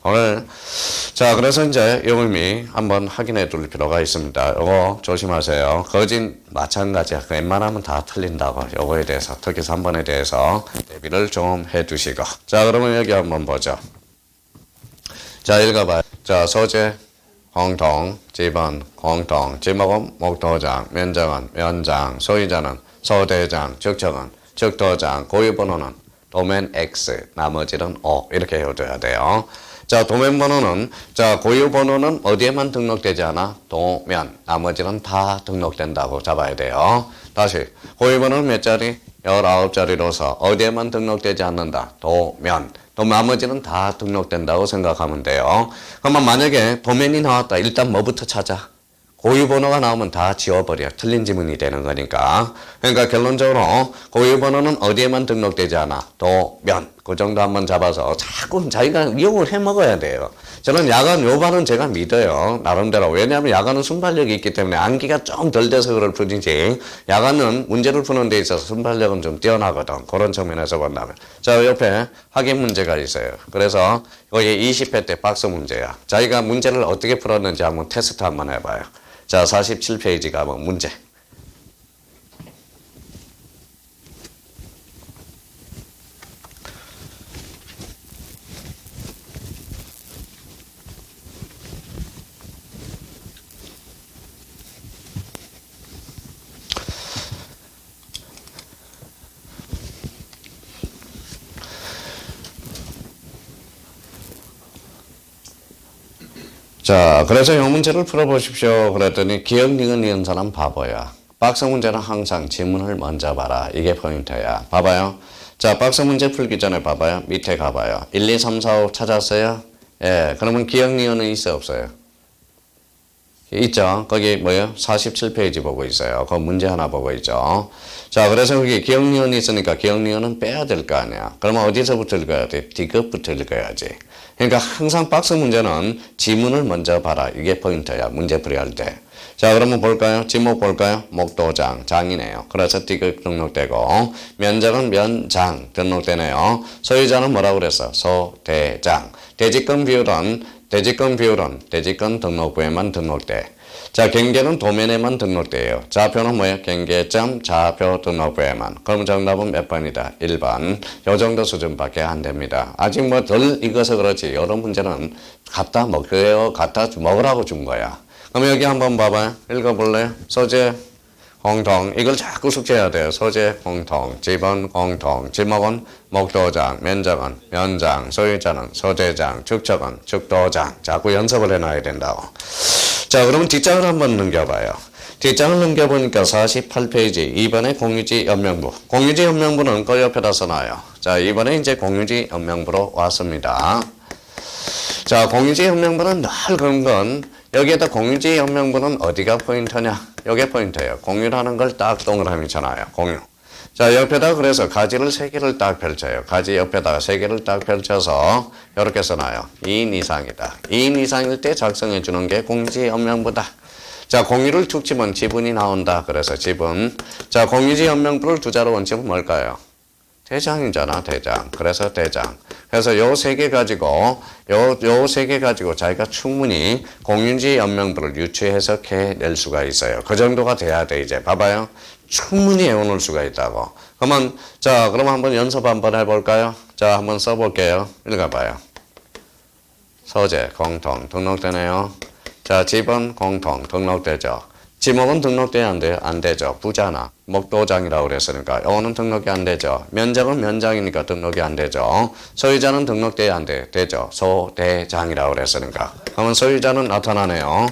오늘 자 그래서 이제 이 의미 한번 확인해 둘 필요가 있습니다. 요거 조심하세요. 거진 마찬가지야. 웬만하면 다 틀린다고. 요거에 대해서 특히 3번에 대해서 대비를 좀 해두시고 자 그러면 여기 한번 보죠. 자 읽어봐요. 자 소재 공통 지번 공통 지목은 목도장 면적은 면장 소유자는 소대장 측정은 측도장 고유번호는 도면 X 나머지는 O 이렇게 해줘야 돼요. 자 도면 번호는 자 고유 번호는 어디에만 등록되지 않아? 도면 나머지는 다 등록된다고 잡아야 돼요. 다시 고유 번호는 몇 자리? 19자리로서 어디에만 등록되지 않는다? 도면 또 나머지는 다 등록된다고 생각하면 돼요. 그러면 만약에 도면이 나왔다. 일단 뭐부터 찾아? 고유번호가 나오면 다 지워버려. 틀린 지문이 되는 거니까. 그러니까 결론적으로 고유번호는 어디에만 등록되지 않아? 도면. 그 정도 한번 잡아서 자꾸 자기가 이용을 해 먹어야 돼요. 저는 야간 요반은 제가 믿어요. 나름대로. 왜냐하면 야간은 순발력이 있기 때문에 암기가 좀 덜 돼서 그럴 뿐이지. 야간은 문제를 푸는 데 있어서 순발력은 좀 뛰어나거든. 그런 측면에서 본다면. 자, 옆에 확인 문제가 있어요. 그래서 여기 20회 때 박스 문제야. 자기가 문제를 어떻게 풀었는지 한번 테스트 한번 해봐요. 자, 47페이지가 뭐 문제. 자, 그래서 이 문제를 풀어보십시오. 그랬더니 기억, 니은, 니은 사람 바보야. 박스 문제는 항상 지문을 먼저 봐라. 이게 포인트야. 봐봐요. 자, 박스 문제 풀기 전에 봐봐요. 밑에 가봐요. 1, 2, 3, 4, 5 찾았어요? 예, 그러면 기억, 니은은 있어, 없어요? 있죠. 거기 뭐예요? 47페이지 보고 있어요. 그 문제 하나 보고 있죠. 자, 그래서 여기 기억, 니은이 있으니까 기억, 니은은 빼야 될 거 아니야. 그러면 어디서부터 읽어야 돼? D급부터 읽어야지. 그러니까 항상 박스 문제는 지문을 먼저 봐라. 이게 포인트야. 문제 풀이할 때. 자, 그러면 볼까요? 지목 볼까요? 목도장, 장이네요. 그래서 D급 등록되고, 면적은 면장 등록되네요. 소유자는 뭐라고 그랬어? 소대장. 대지권 비율은 대지권 등록부에만 등록돼. 자, 경계는 도면에만 등록돼요. 좌표는 뭐예요? 경계점 좌표 등록부에만. 그럼 정답은 몇 번이다? 1번. 요 정도 수준밖에 안 됩니다. 아직 뭐 덜 익어서 그렇지. 여러 문제는 갖다 먹어요. 갖다 먹으라고 준 거야. 그럼 여기 한번 봐봐요. 읽어볼래요? 소재 공통. 이걸 자꾸 숙제해야 돼요. 소재 공통, 지번 공통, 지목은 목도장, 면적은 면장, 소유자는 소재장, 축척은 축도장. 자꾸 연습을 해놔야 된다고. 자, 그러면 뒷장을 한번 넘겨봐요. 뒷장을 넘겨보니까 48페이지 2번에 공유지 연명부. 공유지 연명부는 그 옆에다 써놔요. 자, 이번에 이제 공유지 연명부로 왔습니다. 자, 공유지 연명부는 늘 그런 건 여기에다 공유지 연명부는 어디가 포인트냐? 이게 포인트예요. 공유라는 걸 딱 동그라미 쳐놔요. 공유. 자, 옆에다 그래서 가지를 3개를 딱 펼쳐요. 가지 옆에다가 3개를 딱 펼쳐서 이렇게 써놔요. 2인 이상이다. 2인 이상일 때 작성해 주는 게 공유지 연명부다. 자, 공유를 툭 치면 지분이 나온다. 그래서 지분. 자, 공유지 연명부를 두 자로 원칙은 뭘까요? 대장이잖아, 대장. 그래서 대장. 그래서 요 3개 가지고, 요 3개 가지고 자기가 충분히 공유지 연명부를 유추 해석해낼 수가 있어요. 그 정도가 돼야 돼, 이제. 봐봐요. 충분히 외워놓을 수가 있다고. 그러면, 자, 그럼 한번 연습 한번 해볼까요? 자, 한번 써볼게요. 읽어봐요. 소재, 공통, 등록되네요. 자, 지번, 공통, 등록되죠. 지목은 등록돼야 안 돼요? 안 되죠. 부자나 목도장이라고 그랬으니까 요거는 등록이 안 되죠. 면적은 면장이니까 등록이 안 되죠. 소유자는 등록돼야 안 돼. 되죠. 소대장이라고 그랬으니까. 그러면 소유자는 나타나네요.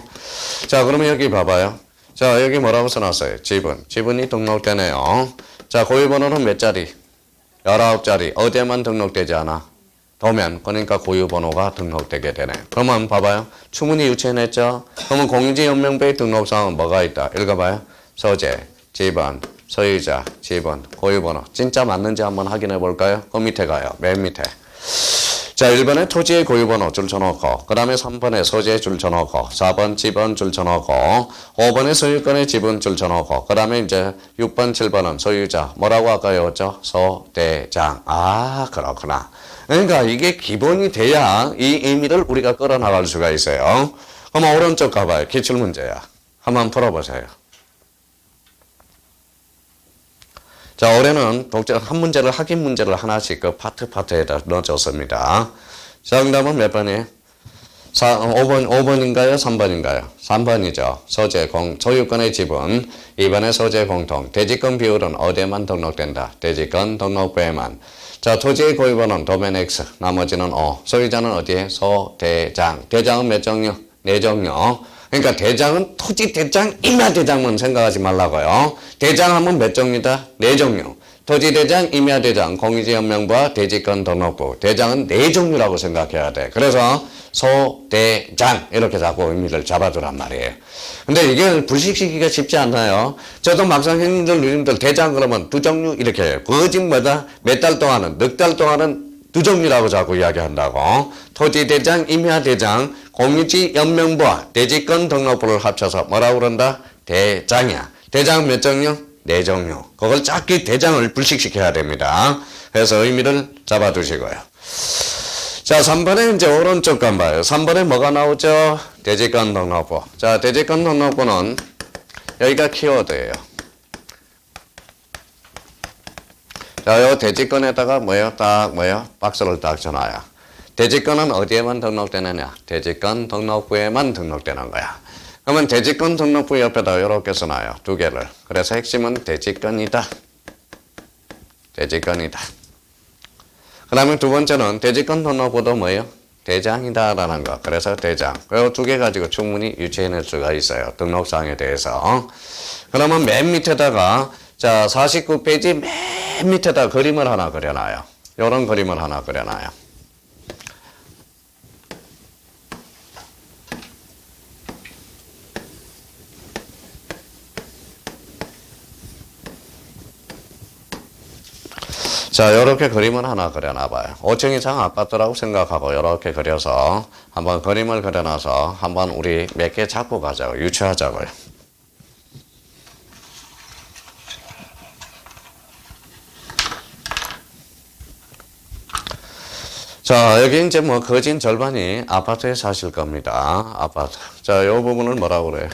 자, 그러면 여기 봐봐요. 자, 여기 뭐라고 써놨어요? 지분. 지분이 등록되네요. 자, 고유번호는 몇 자리? 19자리. 어디에만 등록되지 않아? 도면, 그러니까 고유번호가 등록되게 되네. 그러면 봐봐요. 충분히 유추해냈죠? 그러면 공유지 연명부의 등록사항은 뭐가 있다? 읽어봐요. 소재, 지번, 소유자, 지번, 고유번호. 진짜 맞는지 한번 확인해 볼까요? 그 밑에 가요. 맨 밑에. 자, 1번에 토지의 고유번호 줄 쳐놓고, 그 다음에 3번에 소재 줄 쳐놓고, 4번 지번 줄 쳐놓고, 5번에 소유권의 지분 줄 쳐놓고, 그 다음에 이제 6번, 7번은 소유자. 뭐라고 아까 외웠죠? 소대장. 아, 그렇구나. 그러니까 이게 기본이 돼야 이 의미를 우리가 끌어나갈 수가 있어요. 그럼 오른쪽 가봐요. 기출문제야. 한번 풀어보세요. 자, 올해는 독자 한 문제를 확인 문제를 하나씩 그 파트에다 넣어줬습니다. 정답은 몇 번이에요? 5번인가요? 3번인가요? 3번이죠. 소유권의 지분. 2번에 소재 공통. 대지권 비율은 어디에만 등록된다? 대지권 등록부에만. 자, 토지의 고유번호는 도면 X, 나머지는 O. 소유자는 어디에? 소대장. 대장은 몇 종류? 4종류. 그러니까 대장은 토지 대장, 임야 대장만 생각하지 말라고요. 대장하면 몇 종류다? 4종류. 토지 대장, 임야 대장, 공유지 연명부와 대지권 등록부. 대장은 4종류라고 생각해야 돼. 그래서 소대장 이렇게 자꾸 의미를 잡아두란 말이에요. 근데 이게 불식시키기가 쉽지 않아요. 저도 막상 형님들 누님들 대장 그러면 2종류 이렇게 해요. 그 집 뭐다? 몇 달 동안은 넉 달 동안은 2종류라고 자꾸 이야기한다고. 토지 대장, 임야 대장, 공유지 연명부와 대지권 등록부를 합쳐서 뭐라고 그런다? 대장이야. 대장 몇 종류? 4종류. 그걸 작게 대장을 불식시켜야 됩니다. 그래서 의미를 잡아두시고요. 자, 3번에 이제 오른쪽 간 봐요. 3번에 뭐가 나오죠? 대지권 등록부. 자, 대지권 등록부는 여기가 키워드예요. 자, 요 대지권에다가 박스를 딱 쳐놔요. 대지권은 어디에만 등록되느냐? 대지권 등록부에만 등록되는 거야. 그러면 대지권 등록부 옆에다 이렇게 써놔요. 2개를. 그래서 핵심은 대지권이다. 대지권이다. 그 다음에 두 번째는 대지권 등록부도 뭐예요? 대장이다라는 거. 그래서 대장. 이 두 개 가지고 충분히 유추해낼 수가 있어요. 등록사항에 대해서. 그러면 맨 밑에다가 자 49페이지 맨 밑에다 그림을 하나 그려놔요. 이런 그림을 하나 그려놔요. 자, 이렇게 그림을 하나 그려놔봐요. 5층 이상 아파트라고 생각하고 이렇게 그려서 한번 그림을 그려놔서 한번 우리 몇 개 잡고 가자고 유추하자고요. 자, 여기 이제 뭐 거진 절반이 아파트에 사실 겁니다. 아파트. 자, 이 부분을 뭐라고 그래요?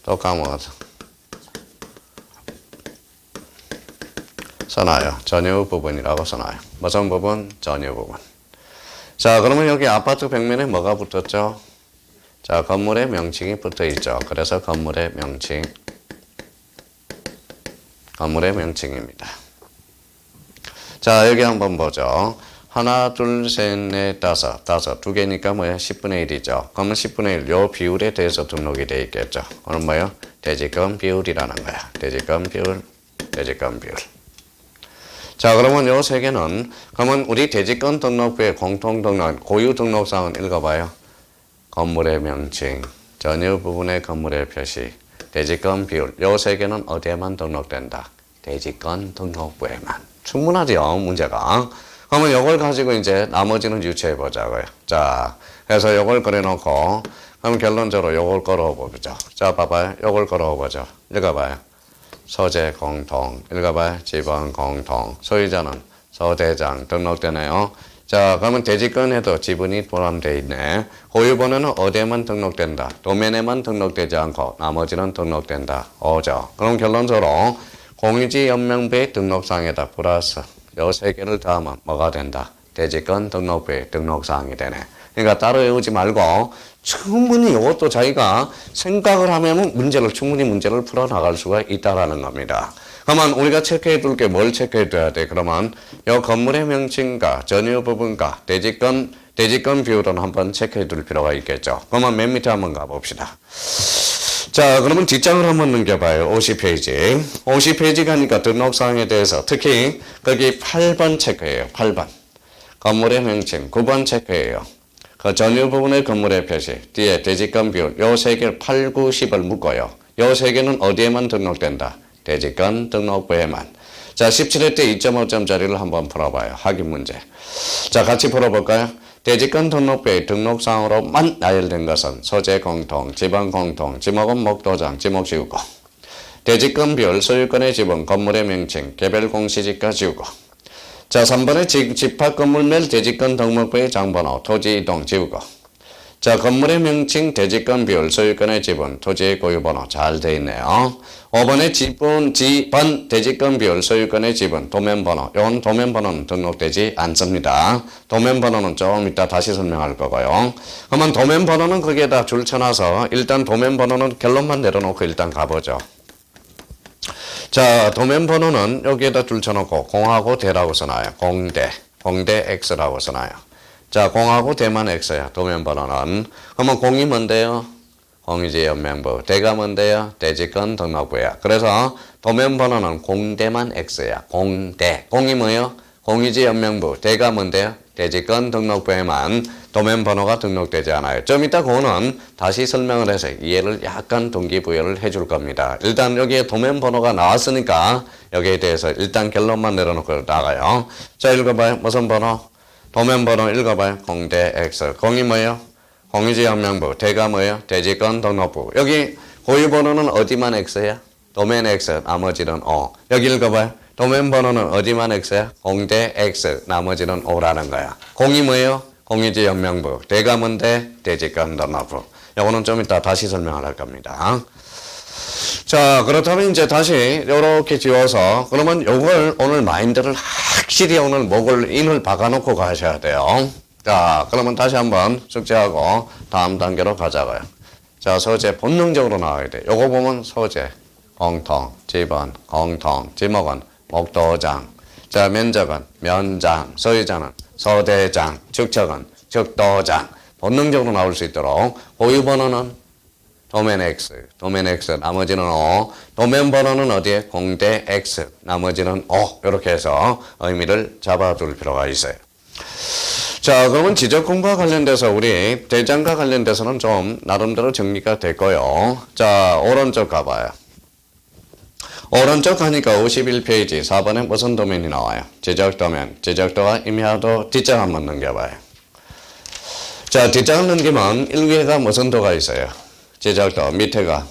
또 까먹었어. 써놔요. 전유 부분이라고 써놔요. 무슨 부분? 전유 부분. 자, 그러면 여기 아파트 벽면에 뭐가 붙었죠? 자, 건물의 명칭이 붙어 있죠. 그래서 건물의 명칭. 건물의 명칭입니다. 자, 여기 한번 보죠. 하나, 둘, 셋, 넷, 다섯. 두 개니까 뭐야? 10분의 1이죠. 그러면 10분의 1, 요 비율에 대해서 등록이 되어 있겠죠. 그럼 뭐요? 대지권 비율이라는 거야. 대지권 비율, 대지권 비율. 자, 그러면 요 세 개는, 그러면 우리 대지권 등록부의 공통 등록, 고유 등록사항은 읽어봐요. 건물의 명칭, 전유 부분의 건물의 표시, 대지권 비율. 요 세 개는 어디에만 등록된다? 대지권 등록부에만. 충분하죠, 문제가. 그러면 요걸 가지고 이제 나머지는 유추해 보자고요. 자, 그래서 요걸 그려놓고, 그럼 결론적으로 요걸 걸어보죠. 자, 봐봐요. 요걸 걸어보죠. 읽어봐요. 소재 공통, 읽어봐요. 지번 공통, 소유자는 소대장 등록되네요. 자, 그러면 대지권에도 지분이 포함되어 있네. 고유번호는 어디에만 등록된다? 도면에만 등록되지 않고 나머지는 등록된다. 오죠. 그럼 결론적으로 공유지 연명부의 등록사항에다 플러스 요 세 개를 더하면 뭐가 된다? 대지권 등록부의 등록사항이 되네. 그러니까 따로 외우지 말고 충분히 이것도 자기가 생각을 하면 문제를 풀어나갈 수가 있다라는 겁니다. 그러면 우리가 체크해 둘 게 뭘 체크해 둬야 돼? 그러면 이 건물의 명칭과 전유 부분과 대지권 비율은 한번 체크해 둘 필요가 있겠죠. 그러면 맨 밑에 한번 가봅시다. 자, 그러면 뒷장을 한번 넘겨봐요. 50페이지. 50페이지 가니까 등록사항에 대해서 특히 거기 8번 체크해요. 8번. 건물의 명칭. 9번 체크해요. 그 전유 부분의 건물의 표시, 뒤에 대지권 비율, 요 세 개 8, 9, 10을 묶어요. 요 세 개는 어디에만 등록된다? 대지권 등록부에만. 자, 17회 때 2.5점짜리를 한번 풀어봐요. 확인 문제. 자, 같이 풀어볼까요? 대지권 등록부의 등록사항으로만 나열된 것은 소재 공통, 지번 공통, 지목은 목도장, 지목 지우고. 대지권 비율, 소유권의 지분, 건물의 명칭, 개별 공시지가 지우고. 자, 3번에 집합건물별 대지권 등록부의 장번호, 토지 이동 지우고. 자, 건물의 명칭, 대지권 비율, 소유권의 지분, 토지의 고유번호 잘 돼 있네요. 5번에 지번, 대지권 비율, 소유권의 지분, 도면번호. 이건 도면번호는 등록되지 않습니다. 도면번호는 조금 이따 다시 설명할 거고요. 그러면 도면번호는 거기에다 줄 쳐놔서 일단 도면번호는 결론만 내려놓고 일단 가보죠. 자, 도면번호는 여기에다 줄 쳐놓고 공하고 대라고 써놔요. 공대 X라고 써놔요. 자, 공하고 대만 X야. 도면번호는. 그러면 공이 뭔데요? 공유지 연명부. 대가 뭔데요? 대지권 등록부야. 그래서 도면번호는 공대만 X야. 공대. 공이 뭐예요? 공유지 연명부. 대가 뭔데요? 대지권 등록부에만 도면번호가 등록되지 않아요. 좀 이따 그거는 다시 설명을 해서 이해를 약간 동기부여를 해줄 겁니다. 일단 여기에 도면번호가 나왔으니까 여기에 대해서 일단 결론만 내려놓고 나가요. 자, 읽어봐요. 무슨 번호? 도면번호 읽어봐요. 공대 X. 공이 뭐예요? 공유지 연명부. 대가 뭐예요? 대지권 등록부. 여기 고유번호는 어디만 X야? 도면 X. 나머지는 O. 여기 읽어봐요. 도면번호는 어디만 X야? 공대 X. 나머지는 O라는 거야. 공이 뭐예요? 공유지 연명부. 대가 뭔데? 대지권 등록부. 요거는 좀 이따 다시 설명을 할 겁니다. 자, 그렇다면 이제 다시 이렇게 지워서 그러면 요걸 오늘 마인드를 확실히 오늘 인을 박아놓고 가셔야 돼요. 자, 그러면 다시 한번 숙제하고 다음 단계로 가자고요. 자, 소재 본능적으로 나와야 돼. 요거 보면 소재, 공통, 지번, 공통, 지목은 목도장. 자, 면적은 면장, 소유자는 소대장, 축척은 즉 도장. 본능적으로 나올 수 있도록 고유 번호는 도면 X, 나머지는 O. 도면 번호는 어디에? 공대 X, 나머지는 O. 이렇게 해서 의미를 잡아둘 필요가 있어요. 자, 그러면 지적 공부와 관련돼서 우리 대장과 관련돼서는 좀 나름대로 정리가 됐고요. 자, 오른쪽 가봐요. 오른쪽 가니까 51페이지 4번에 무슨 도면이 나와요? 지적 도면. 지적도와 임야도 뒷장 한번 넘겨봐요. 자, 뒷장을 넘기면 1위에가 무슨 도가 있어요? 지적도, 밑에가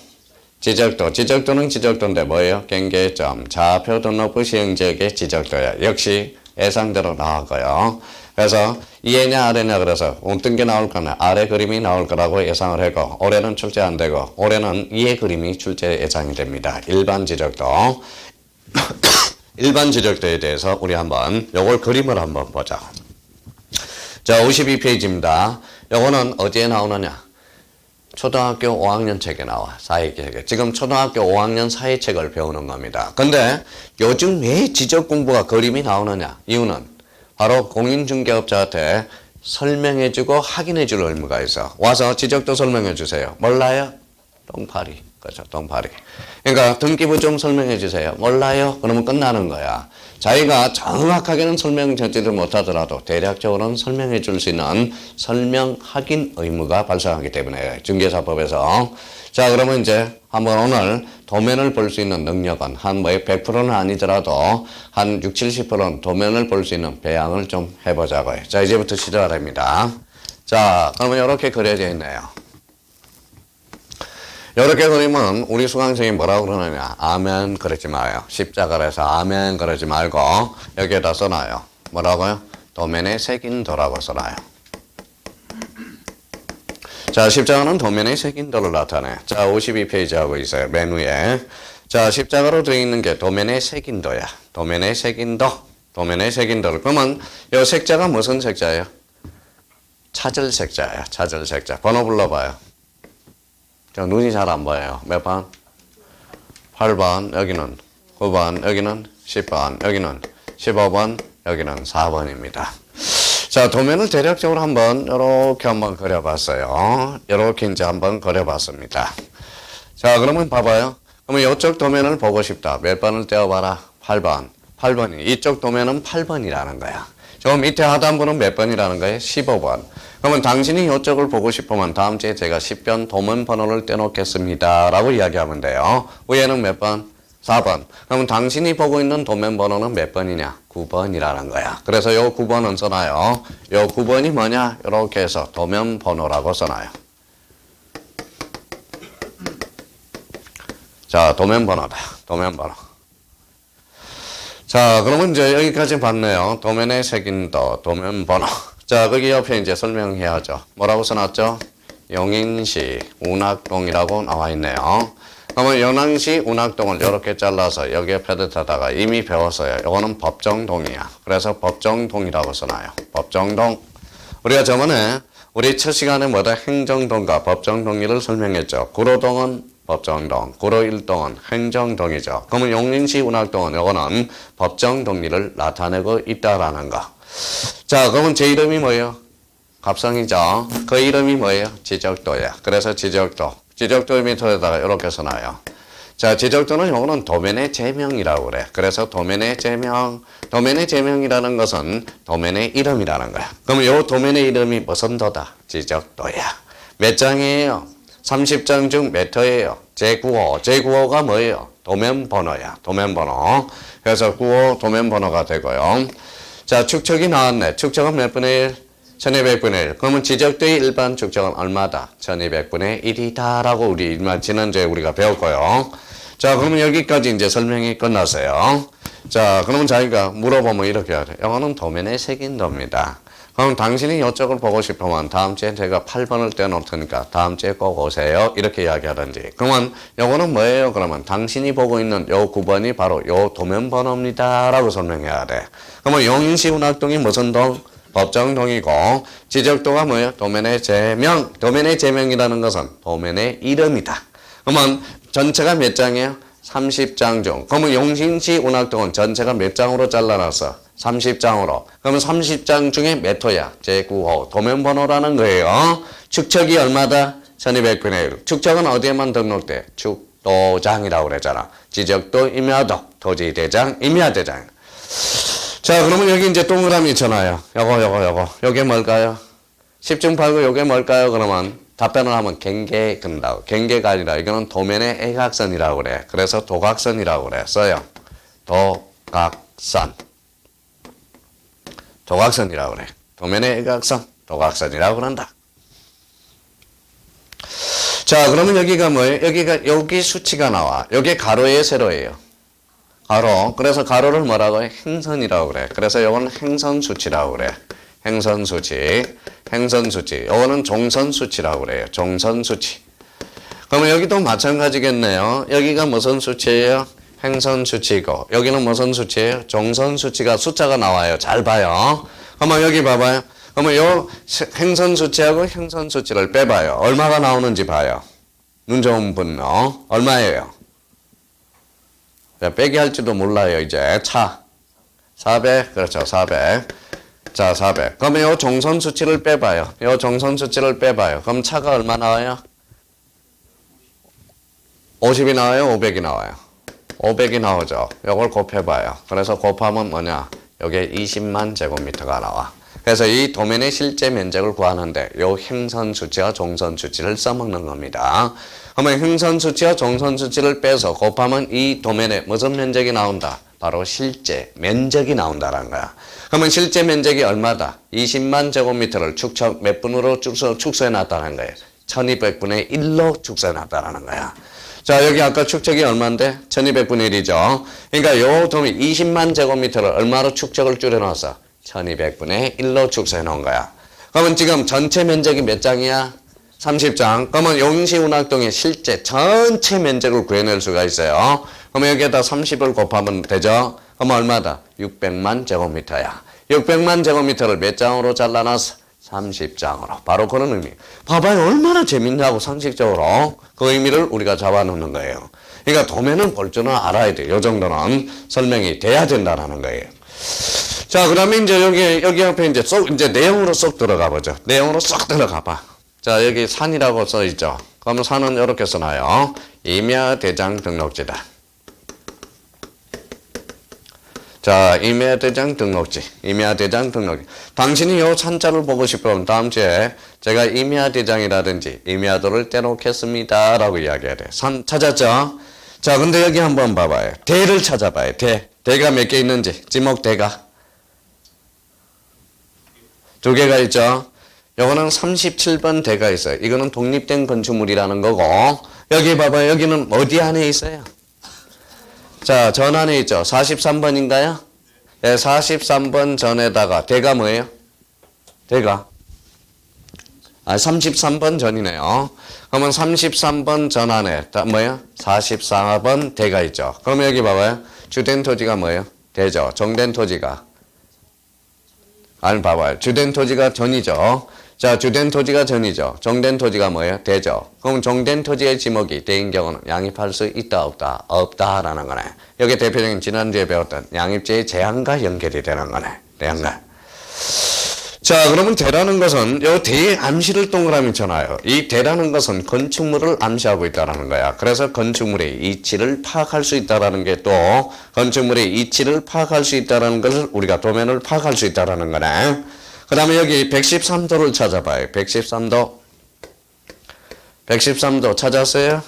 지적도. 지적도는 지적도인데 뭐예요? 경계점, 좌표 등록부 시행지역의 지적도야. 역시 예상대로 나왔고요. 그래서 이해냐 아래냐 그래서 어떤 게 나올 거냐 아래 그림이 나올 거라고 예상을 했고 올해는 출제 안 되고 올해는 이해 그림이 출제 예상이 됩니다. 일반 지적도 일반 지적도에 대해서 우리 한번 요걸 그림을 한번 보자. 자, 52페이지입니다. 요거는 어디에 나오느냐? 초등학교 5학년 책에 나와. 사회책에. 지금 초등학교 5학년 사회책을 배우는 겁니다. 근데 요즘 왜 지적 공부가 그림이 나오느냐? 이유는 바로 공인중개업자한테 설명해주고 확인해줄 의무가 있어. 와서 지적도 설명해주세요. 몰라요? 똥파리. 그렇죠. 똥파리. 그러니까 등기부 좀 설명해주세요. 몰라요? 그러면 끝나는 거야. 자기가 정확하게는 설명하지를 못하더라도 대략적으로는 설명해줄 수 있는 설명 확인 의무가 발생하기 때문에 중개사법에서. 자, 그러면 이제 한번 오늘 도면을 볼 수 있는 능력은 한 뭐에 100%는 아니더라도 한 60, 70%는 도면을 볼 수 있는 배양을 좀 해보자고요. 자, 이제부터 시작합니다. 자, 그러면 이렇게 그려져 있네요. 이렇게 그리면 우리 수강생이 뭐라고 그러느냐? 아멘 그러지 마요. 십자가를 해서 아멘 그러지 말고 여기에다 써놔요. 뭐라고요? 도면에 새긴 도라고 써놔요. 자, 십자가는 도면에 새긴 도를 나타내. 자, 52페이지 하고 있어요. 맨 위에. 자, 십자가로 되어 있는 게 도면에 새긴 도야. 도면에 새긴 도. 도면에 새긴 도를. 그러면 이 색자가 무슨 색자예요? 찾을 색자예요. 찾을 색자. 번호 불러봐요. 저 눈이 잘 안 보여요. 몇 번? 8번, 여기는 9번, 여기는 10번, 여기는 15번, 여기는 4번입니다. 자, 도면을 대략적으로 한번 이렇게 한번 그려봤어요. 이렇게 이제 한번 그려봤습니다. 자, 그러면 봐봐요. 그러면 이쪽 도면을 보고 싶다. 몇 번을 떼어봐라? 8번. 8번이. 이쪽 도면은 8번이라는 거야. 저 밑에 하단부는 몇 번이라는 거예요? 15번. 그러면 당신이 이쪽을 보고 싶으면 다음 주에 제가 10번 도면 번호를 떼놓겠습니다. 라고 이야기하면 돼요. 위에는 몇 번? 4번. 그러면 당신이 보고 있는 도면 번호는 몇 번이냐? 9번이라는 거야. 그래서 요 9번은 써놔요. 요 9번이 뭐냐? 이렇게 해서 도면 번호라고 써놔요. 자, 도면 번호다. 도면 번호. 자, 그러면 이제 여기까지 봤네요. 도면에 새긴 도, 도면 번호. 자, 거기 옆에 이제 설명해야죠. 뭐라고 써놨죠? 용인시 운학동이라고 나와 있네요. 그러면 영남시 운학동을 이렇게 잘라서 여기에 패드에다가 이미 배웠어요. 이거는 법정동이야. 그래서 법정동이라고 써놔요. 법정동. 우리가 저번에 우리 첫 시간에 뭐다 행정동과 법정동의를 설명했죠. 구로동은 법정동, 구로 1동은 행정동이죠. 그러면 용인시 운학동은 이거는 법정동의를 나타내고 있다라는 거. 자, 그러면 제 이름이 뭐예요? 갑성이죠. 그 이름이 뭐예요? 지적도야. 그래서 지적도. 지적도 밑에다가 이렇게 써놔요. 자, 지적도는 이거는 도면의 제명이라고 그래. 그래서 도면의 제명. 도면의 제명이라는 것은 도면의 이름이라는 거야. 그러면 이 도면의 이름이 무슨 도다? 지적도야. 몇 장이에요? 30장 중 몇 호예요? 제9호. 제9호가 뭐예요? 도면 번호야. 도면 번호. 그래서 9호 도면 번호가 되고요. 자, 축척이 나왔네. 축척은 몇 분의 1? 1200분의 1. 그러면 지적도의 일반 축척은 얼마다? 1200분의 1이다. 라고 우리 지난주에 우리가 배웠고요. 자, 그러면 여기까지 이제 설명이 끝났어요. 자, 그러면 자기가 물어보면 이렇게 해야 돼. 이거는 도면에 새긴 도입니다. 그럼 당신이 이쪽을 보고 싶으면 다음 주에 제가 8번을 떼놓을 테니까 다음 주에 꼭 오세요. 이렇게 이야기하든지. 그러면 요거는 뭐예요? 그러면 당신이 보고 있는 요 9번이 바로 요 도면 번호입니다. 라고 설명해야 돼. 그러면 용인시 운학동이 무슨 동? 법정동이고 지적도가 뭐예요? 도면의 제명. 도면의 제명이라는 것은 도면의 이름이다. 그러면 전체가 몇 장이에요? 30장 중. 그러면 용인시 운학동은 전체가 몇 장으로 잘라놨어? 30장으로. 그러면 30장 중에 몇 호야? 제9호. 도면번호라는 거예요. 축척이 얼마다? 1200분의 1. 축척은 어디에만 등록돼? 축도장이라고 그랬잖아. 지적도, 임야도, 토지대장, 임야대장. 자, 그러면 여기 이제 동그라미 있잖아요. 요거. 요게 뭘까요? 10중 8구 요게 뭘까요? 그러면 답변을 하면 경계 근다고. 경계가 아니라 이거는 도면의 애각선이라고 그래. 그래서 도각선이라고 그랬어요. 도각선이라고 그래. 도면의 애각선, 도각선이라고 그런다. 자, 그러면 여기가 뭐예요? 여기 수치가 나와. 여기 가로의 세로예요. 가로. 그래서 가로를 뭐라고 해? 행선이라고 그래. 그래서 이건 행선수치라고 그래. 행선수치. 이거는 종선수치라고 그래요. 종선수치. 그러면 여기도 마찬가지겠네요. 여기가 무슨 수치예요? 행선수치고 여기는 무슨 수치예요? 종선수치가 숫자가 나와요. 잘 봐요. 그러면 여기 봐봐요. 그러면 요 행선수치하고 행선수치를 빼봐요. 얼마가 나오는지 봐요. 눈 좋은 분요. 얼마예요? 빼기 할지도 몰라요. 이제 400. 그렇죠. 400. 자, 400. 그러면 요 종선 수치를 빼봐요. 요 종선 수치를 빼봐요. 그럼 차가 얼마 나와요? 50이 나와요? 500이 나와요? 500이 나오죠. 요걸 곱해봐요. 그래서 곱하면 뭐냐? 요게 20만 제곱미터가 나와. 그래서 이 도면의 실제 면적을 구하는데 요 행선 수치와 종선 수치를 써먹는 겁니다. 그러면 행선 수치와 종선 수치를 빼서 곱하면 이 도면의 무슨 면적이 나온다? 바로 실제 면적이 나온다는 거야. 그러면 실제 면적이 얼마다? 20만 제곱미터를 축척 몇 분으로 축소해 놨다는 거예요. 1200분의 1로 축소해 놨다는 거야. 자, 여기 아까 축척이 얼마인데? 1200분의 1이죠. 그러니까 요 도면 20만 제곱미터를 얼마로 축척을 줄여놨어? 1200분의 1로 축소해 놓은 거야. 그러면 지금 전체 면적이 몇 장이야? 30장. 그러면 용시운학동의 실제 전체 면적을 구해낼 수가 있어요. 그러면 여기에다 30을 곱하면 되죠? 그러면 얼마다? 600만 제곱미터야. 600만 제곱미터를 몇 장으로 잘라놨어? 30장으로. 바로 그런 의미. 봐봐요. 얼마나 재밌냐고 상식적으로. 그 의미를 우리가 잡아놓는 거예요. 그러니까 도면은 볼 줄은 알아야 돼. 요 정도는 설명이 돼야 된다는 거예요. 자, 그러면 이제 여기 앞에 이제 내용으로 쏙 들어가 보죠. 내용으로 쏙 들어가 봐. 자, 여기 산이라고 써 있죠. 그러면 산은 이렇게 써놔요. 임야대장 등록지다. 자, 임야대장 등록지. 당신이 요 산자를 보고 싶으면 다음 주에 제가 임야대장이라든지 임야도를 떼놓겠습니다. 라고 이야기해야 돼. 산 찾았죠? 자, 근데 여기 한번 봐봐요. 대를 찾아봐요. 대가 몇 개 있는지. 지목대가. 2개가 있죠? 요거는 37번 대가 있어요. 이거는 독립된 건축물이라는 거고, 여기 봐봐요. 여기는 어디 안에 있어요? 자, 전 안에 있죠? 43번인가요? 네, 43번 전에다가, 대가 뭐예요? 대가. 33번 전이네요. 그러면 33번 전 안에, 뭐예요? 44번 대가 있죠? 그러면 여기 봐봐요. 주된 토지가 뭐예요? 대죠. 정된 토지가. 아니, 봐봐요. 주된 토지가 전이죠. 자, 주된 토지가 전이죠. 정된 토지가 뭐예요? 대죠. 그럼 정된 토지의 지목이 대인 경우는 양입할 수 있다, 없다? 없다라는 거네. 여기 대표적인 지난주에 배웠던 양입제의 제한과 연결이 되는 거네. 제한과. 자, 그러면 대라는 것은 요 대의 암시를 동그라미 쳐놔요. 이 대라는 것은 건축물을 암시하고 있다는 거야. 그래서 건축물의 이치를 파악할 수 있다는 게 또 건축물의 이치를 파악할 수 있다는 것을 우리가 도면을 파악할 수 있다는 거네. 그 다음에 여기 113도를 찾아봐요. 113도 찾았어요?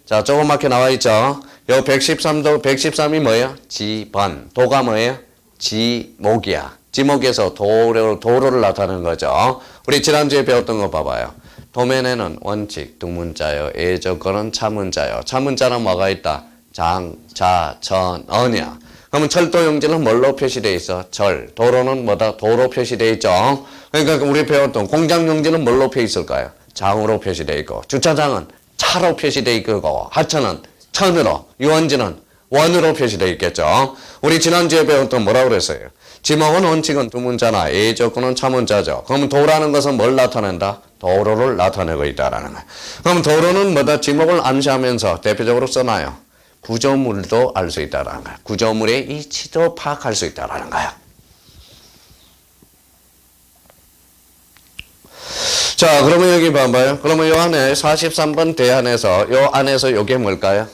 자, 조그맣게 나와 있죠? 요 113도, 113이 뭐예요? 지번. 도가 뭐예요? 지목이야. 지목에서 도로를 나타내는 거죠. 우리 지난주에 배웠던 거 봐봐요. 도면에는 원칙, 두문자요. 예조건은 차문자요. 차문자는 뭐가 있다? 장, 자, 전, 언이야. 그러면 철도 용지는 뭘로 표시되어 있어? 절. 도로는 뭐다? 도로 표시되어 있죠. 그러니까 우리 배웠던 공장 용지는 뭘로 표시 있을까요? 장으로 표시되어 있고, 주차장은 차로 표시되어 있고, 하천은 천으로, 유원지는 원으로 표시되어 있겠죠. 우리 지난주에 배웠던 뭐라고 그랬어요? 지목은 원칙은 두문자나 예조건은 차문자죠. 그러면 도라는 것은 뭘 나타낸다? 도로를 나타내고 있다라는 거예요. 그럼 도로는 뭐다? 지목을 암시하면서 대표적으로 써놔요. 구조물도 알 수 있다라는 거야. 구조물의 이치도 파악할 수 있다라는 거야. 자, 그러면 여기 봐봐요. 그러면 요 안에 43번 대안에서 요 안에서 요게 뭘까요?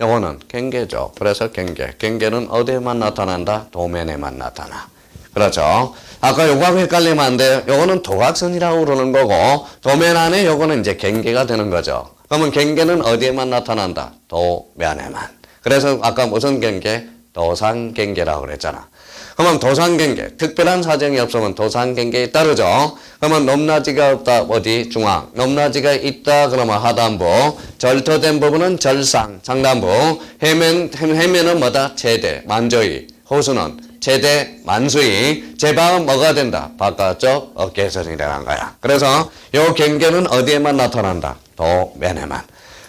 요거는 경계죠. 그래서 경계. 경계는 어디에만 나타난다? 도면에만 나타나. 그렇죠. 아까 요거하고 헷갈리면 안 돼요. 요거는 도각선이라고 그러는 거고 도면 안에 요거는 이제 경계가 되는 거죠. 그러면 경계는 어디에만 나타난다? 도면에만. 그래서 아까 무슨 경계? 도상경계라고 그랬잖아. 그러면 도상경계, 특별한 사정이 없으면 도상경계에 따르죠. 그러면 높낮이가 없다, 어디? 중앙. 높낮이가 있다, 그러면 하단부. 절토된 부분은 절상, 상단부. 해면은 뭐다? 제대, 만조이. 호수는 제대, 만수이. 제방은 뭐가 된다? 바깥쪽 어깨선이라는 거야. 그래서 요 경계는 어디에만 나타난다? 도면에만.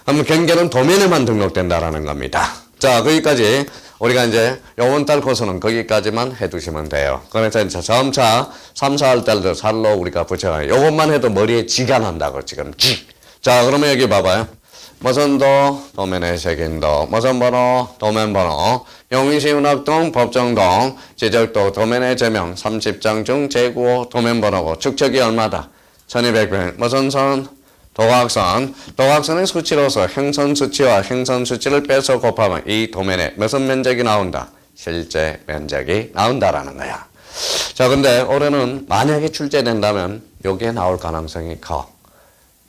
그럼 경계는 도면에만 등록된다라는 겁니다. 자, 거기까지 우리가 이제 요번 달 코스는 거기까지만 해두시면 돼요. 그래서 이제 점차 3, 4월 달도 살로 우리가 붙여가요. 요것만 해도 머리에 쥐가 난다고 지금 쥐. 자, 그러면 여기 봐봐요. 무선도, 도면의 색인도, 무선번호, 도면번호, 용인시운학동, 법정동, 지적도, 도면의 제명, 30장 중 제9호 도면번호고 축척이 얼마다? 1200배. 무선선, 도각선, 도각선의 수치로서 행선 수치와 행선 수치를 빼서 곱하면 이 도면에 무슨 면적이 나온다? 실제 면적이 나온다라는 거야. 자, 근데 올해는 만약에 출제된다면 요게 나올 가능성이 커.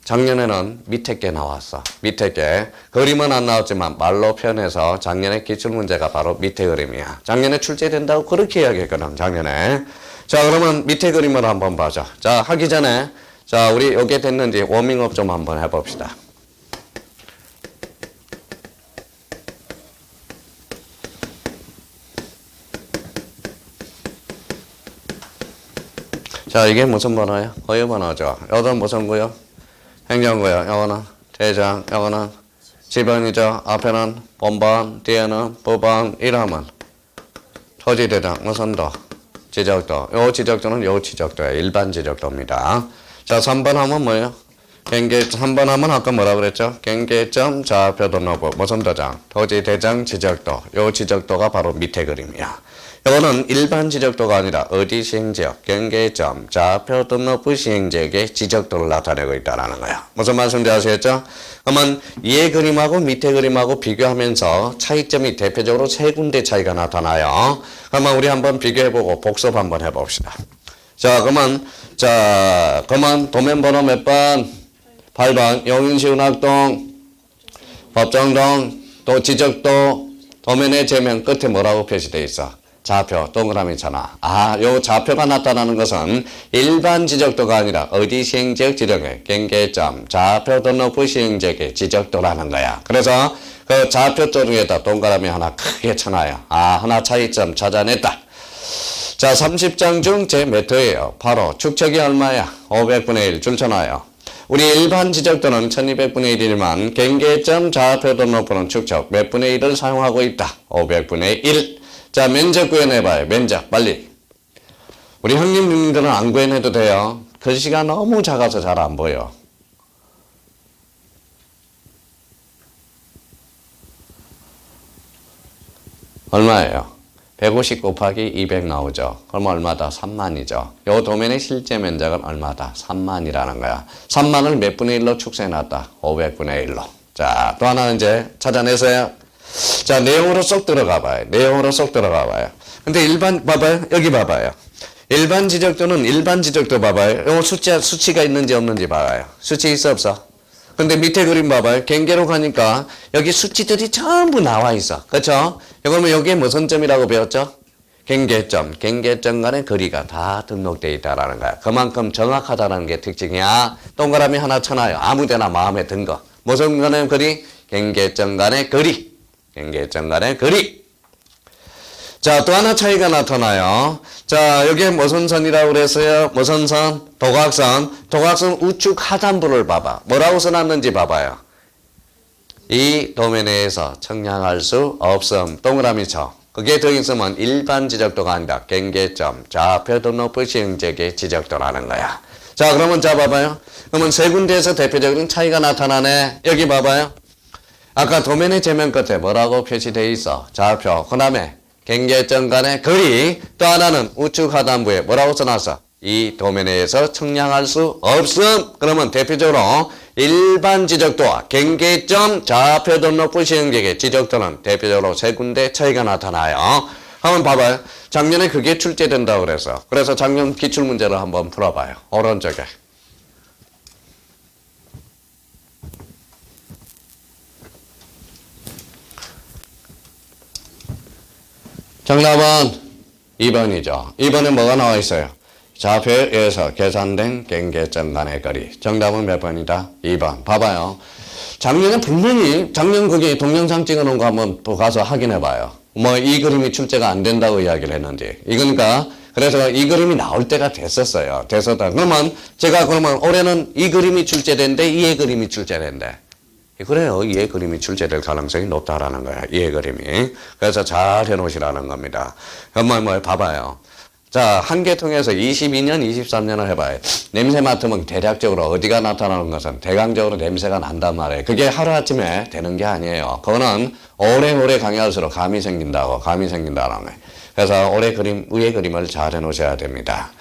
작년에는 밑에 게 나왔어. 밑에 게. 그림은 안 나왔지만 말로 표현해서 작년에 기출문제가 바로 밑에 그림이야. 작년에 출제된다고 그렇게 이야기했거든, 작년에. 자, 그러면 밑에 그림을 한번 봐줘. 자, 하기 전에 자, 우리 요게 됐는지 워밍업 좀 한번 해봅시다. 자, 이게 무슨 번호예요? 거유 번호죠. 요건 무슨 구요? 행정구요. 요거는 대장, 요거는 지번이죠. 앞에는 본번, 뒤에는 부번, 이름은 토지대장, 무선도, 지적도. 요 지적도는 요 지적도예요. 일반 지적도입니다. 자, 3번 하면 뭐예요? 경계, 3번 하면 아까 뭐라 그랬죠? 경계점, 좌표도 노부, 무선도장, 토지대장, 지적도. 요 지적도가 바로 밑에 그림이야. 이거는 일반 지적도가 아니라 어디 시행지역, 경계점, 좌표 등록부 시행지역의 지적도를 나타내고 있다는 거야. 무슨 말씀인지 아시겠죠? 그러면 이 그림하고 밑에 그림하고 비교하면서 차이점이 대표적으로 세 군데 차이가 나타나요. 그러면 우리 한번 비교해보고 복습 한번 해봅시다. 자, 그러면 도면번호 몇 번? 8번. 용인시운학동, 법정동, 또 지적도, 도면의 제명 끝에 뭐라고 표시되어 있어? 좌표, 동그라미잖아. 아, 요 좌표가 나타나는 것은 일반 지적도가 아니라 어디 시행지역 지정의 경계점, 좌표 등록부 시행지역의 지적도라는 거야. 그래서 그 좌표 쪽에다 동그라미 하나 크게 쳐놔요. 아, 하나 차이점 찾아냈다. 자, 30장 중 제 몇 호예요? 바로 축척이 얼마야? 500분의 1 줄쳐놔요. 우리 일반 지적도는 1200분의 1이지만 경계점, 좌표 등록부는 축척 몇 분의 1을 사용하고 있다? 500분의 1. 자, 면적 구현해봐요. 면적 빨리. 우리 형님들은 안 구현해도 돼요. 글씨가 너무 작아서 잘 안 보여. 얼마예요? 150 곱하기 200 나오죠. 그럼 얼마다? 3만이죠. 요 도면의 실제 면적은 얼마다? 3만이라는 거야. 3만을 몇 분의 1로 축소해놨다? 500분의 1로. 자, 또 하나 이제 찾아내세요. 자, 내용으로 쏙 들어가 봐요. 내용으로 쏙 들어가 봐요. 근데 일반, 봐봐요. 여기 봐봐요. 일반 지적도는 일반 지적도 봐봐요. 요 수치가 있는지 없는지 봐봐요. 수치 있어, 없어? 근데 밑에 그림 봐봐요. 경계로 가니까 여기 수치들이 전부 나와 있어. 그렇죠? 그러면 여기에 무슨 점이라고 배웠죠? 경계점. 경계점 간의 거리가 다 등록되어 있다라는 거야. 그만큼 정확하다는 게 특징이야. 동그라미 하나 쳐놔요. 아무 데나 마음에 든 거. 무슨 간의 거리? 경계점 간의 거리. 경계점 간의 거리. 자, 또 하나 차이가 나타나요. 자, 여기에 무슨 선이라고 그랬어요? 무슨 선? 도각선. 도각선 우측 하단부를 봐봐. 뭐라고 써놨는지 봐봐요. 이 도면에서 청량할 수 없음. 동그라미 쳐. 그게 더 있으면 일반 지적도가 아니라 경계점, 좌표 등록부 시행지역의 지적도라는 거야. 자, 그러면 자 봐봐요. 그러면 세 군데에서 대표적인 차이가 나타나네. 여기 봐봐요. 아까 도면의 제면 끝에 뭐라고 표시되어 있어? 좌표. 그 다음에 경계점 간의 거리. 또 하나는 우측 하단부에 뭐라고 써놨어? 이 도면 내에서 측량할 수 없음. 그러면 대표적으로 일반 지적도와 경계점 좌표 등록부 시행객의 지적도는 대표적으로 세 군데 차이가 나타나요. 한번 봐봐요. 작년에 그게 출제된다고 그래서 작년 기출문제를 한번 풀어봐요. 오른쪽에. 정답은 2번이죠. 2번에 뭐가 나와 있어요? 좌표에 의해서 계산된 경계점 간의 거리. 정답은 몇 번이다? 2번. 봐봐요. 작년에 분명히 작년 거기 동영상 찍어놓은 거 한번 또 가서 확인해봐요. 뭐 이 그림이 출제가 안 된다고 이야기를 했는지. 이거니까 그래서 이 그림이 나올 때가 됐었어요. 됐었다. 그러면 제가 그러면 올해는 이 그림이 출제된대, 이의 그림이 출제된대. 그래요. 이의 그림이 출제될 가능성이 높다라는 거야. 이의 그림이. 그래서 잘 해놓으시라는 겁니다. 그러면 뭐 봐봐요. 자, 한 개 통해서 22년, 23년을 해봐요. 냄새 맡으면 대략적으로 어디가 나타나는 것은 대강적으로 냄새가 난단 말이에요. 그게 하루아침에 되는 게 아니에요. 그거는 오래오래 강의할수록 감이 생긴다는 거예요. 그래서 올해 그림, 위의 그림을 잘 해놓으셔야 됩니다.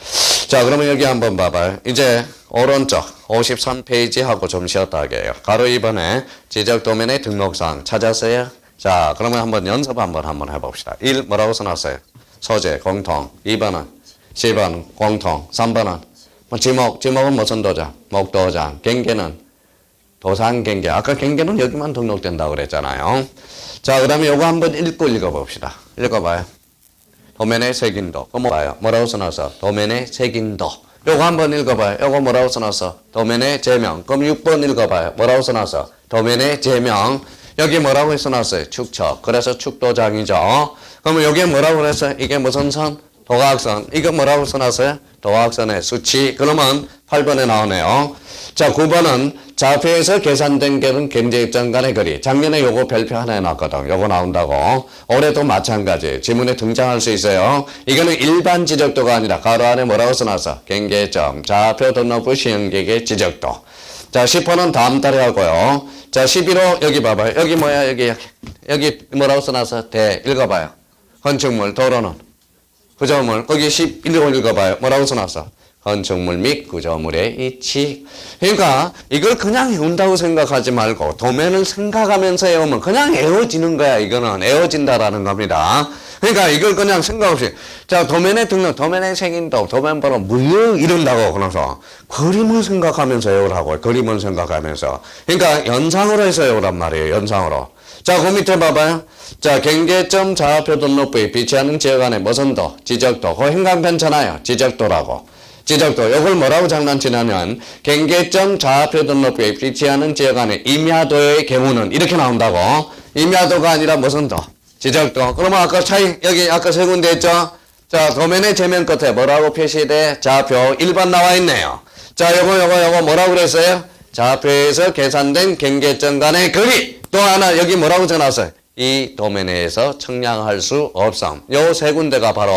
자, 그러면 여기 한번 봐봐요. 이제 오른쪽 53페이지하고 좀 쉬었다 하게요. 가로 2번에 지적 도면의 등록사항 찾았어요? 자, 그러면 한번 연습 한번 해봅시다. 1 뭐라고 써놨어요? 소재, 공통. 2번은 시번, 공통. 3번은 뭐 지목은 무슨 도장? 목도장. 경계는 도산경계. 아까 경계는 여기만 등록된다고 그랬잖아요. 자, 그 다음에 요거 한번 읽어봅시다. 읽어봐요. 도면의 색인도. 그거 봐요. 뭐라고 써놨어? 도면의 색인도. 요거 한번 읽어봐요. 요거 뭐라고 써놨어? 도면의 제명. 그럼 6번 읽어봐요. 뭐라고 써놨어? 도면의 제명. 여기 뭐라고 써놨어요? 축척. 그래서 축도장이죠. 그러면 여기에 뭐라고 그랬어요? 이게 무슨 선? 도각선. 이거 뭐라고 써놨어요? 도각선의 수치. 그러면 8번에 나오네요. 자, 9번은 좌표에서 계산된 경계점 간의 거리. 작년에 요거 별표 하나 해놨거든. 요거 나온다고. 올해도 마찬가지. 지문에 등장할 수 있어요. 이거는 일반 지적도가 아니라 가로 안에 뭐라고 써놨어? 경계점. 좌표 등록부 시행객의 지적도. 자, 10호는 다음 달에 하고요. 자, 11호 여기 봐봐요. 여기 뭐야? 여기 뭐라고 써놨어? 대. 읽어봐요. 건축물, 도로는 구조물. 거기 11호 읽어봐요. 뭐라고 써놨어? 건축물 및 구조물의 위치. 그러니까 이걸 그냥 외운다고 생각하지 말고 도면을 생각하면서 외우면 그냥 외워지는 거야. 이거는 외워진다라는 겁니다. 그러니까 이걸 그냥 생각 없이 자, 도면에 등록, 도면에 생긴도, 도면 번호 뭐 이런다고 그래서 그림을 생각하면서 외우라고. 그림을 생각하면서. 그러니까 연상으로 해서 외우란 말이에요. 연상으로. 자, 그 밑에 봐봐요. 자, 경계점 좌표 등록부에 비치하는 지역 안에 무슨 도, 지적도. 그 행간편잖아요. 지적도라고. 지적도. 요걸 뭐라고 장난치냐면 경계점 좌표 등록부에 비치하는 지역 안에 임야도의 경우는 이렇게 나온다고. 임야도가 아니라 무슨 도, 지적도. 그러면 아까 차이 여기 아까 세 군데 했죠. 자, 도면의 제면 끝에 뭐라고 표시돼? 좌표 1번 나와 있네요. 자, 요거 뭐라고 그랬어요? 좌표에서 계산된 경계점 간의 거리. 또 하나 여기 뭐라고 적어놨어요? 이 도면에서 측량할 수 없음. 요 세 군데가 바로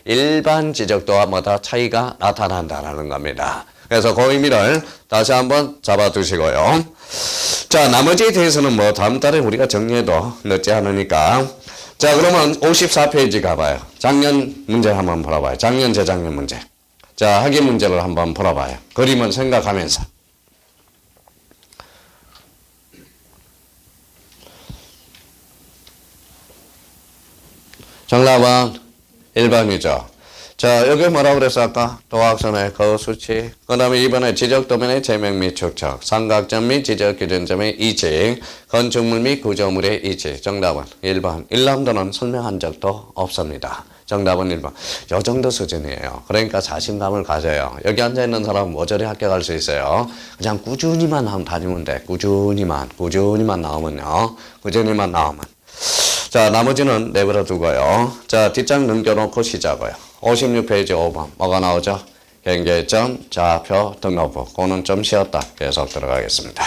일반 지적도와 뭐다 차이가 나타난다는 겁니다. 그래서 그 의미를 다시 한번 잡아두시고요. 자, 나머지에 대해서는 뭐 다음 달에 우리가 정리해도 늦지 않으니까. 자, 그러면 54페이지 가봐요. 작년 문제 한번 풀어봐요. 작년, 재작년 문제. 자, 학위 문제를 한번 풀어봐요. 그림을 생각하면서. 정답은 1번이죠. 자, 여기 뭐라고 그랬어, 아까? 도각선의 그 수치. 그 다음에 이번에 지적도면의 제명 및 축척. 삼각점 및 지적기준점의 이직. 건축물 및 구조물의 이직. 정답은 1번. 1남도는 설명한 적도 없습니다. 정답은 1번. 요 정도 수준이에요. 그러니까 자신감을 가져요. 여기 앉아있는 사람은 모조리 합격할 수 있어요. 그냥 꾸준히만 다니면 돼. 꾸준히만 나오면요. 꾸준히만 나오면. 자, 나머지는 내버려 두고요. 자, 뒷장 넘겨놓고 시작해요. 56페이지 5번. 뭐가 나오죠? 경계점, 좌표, 등록부. 그거는 좀 쉬었다. 계속 들어가겠습니다.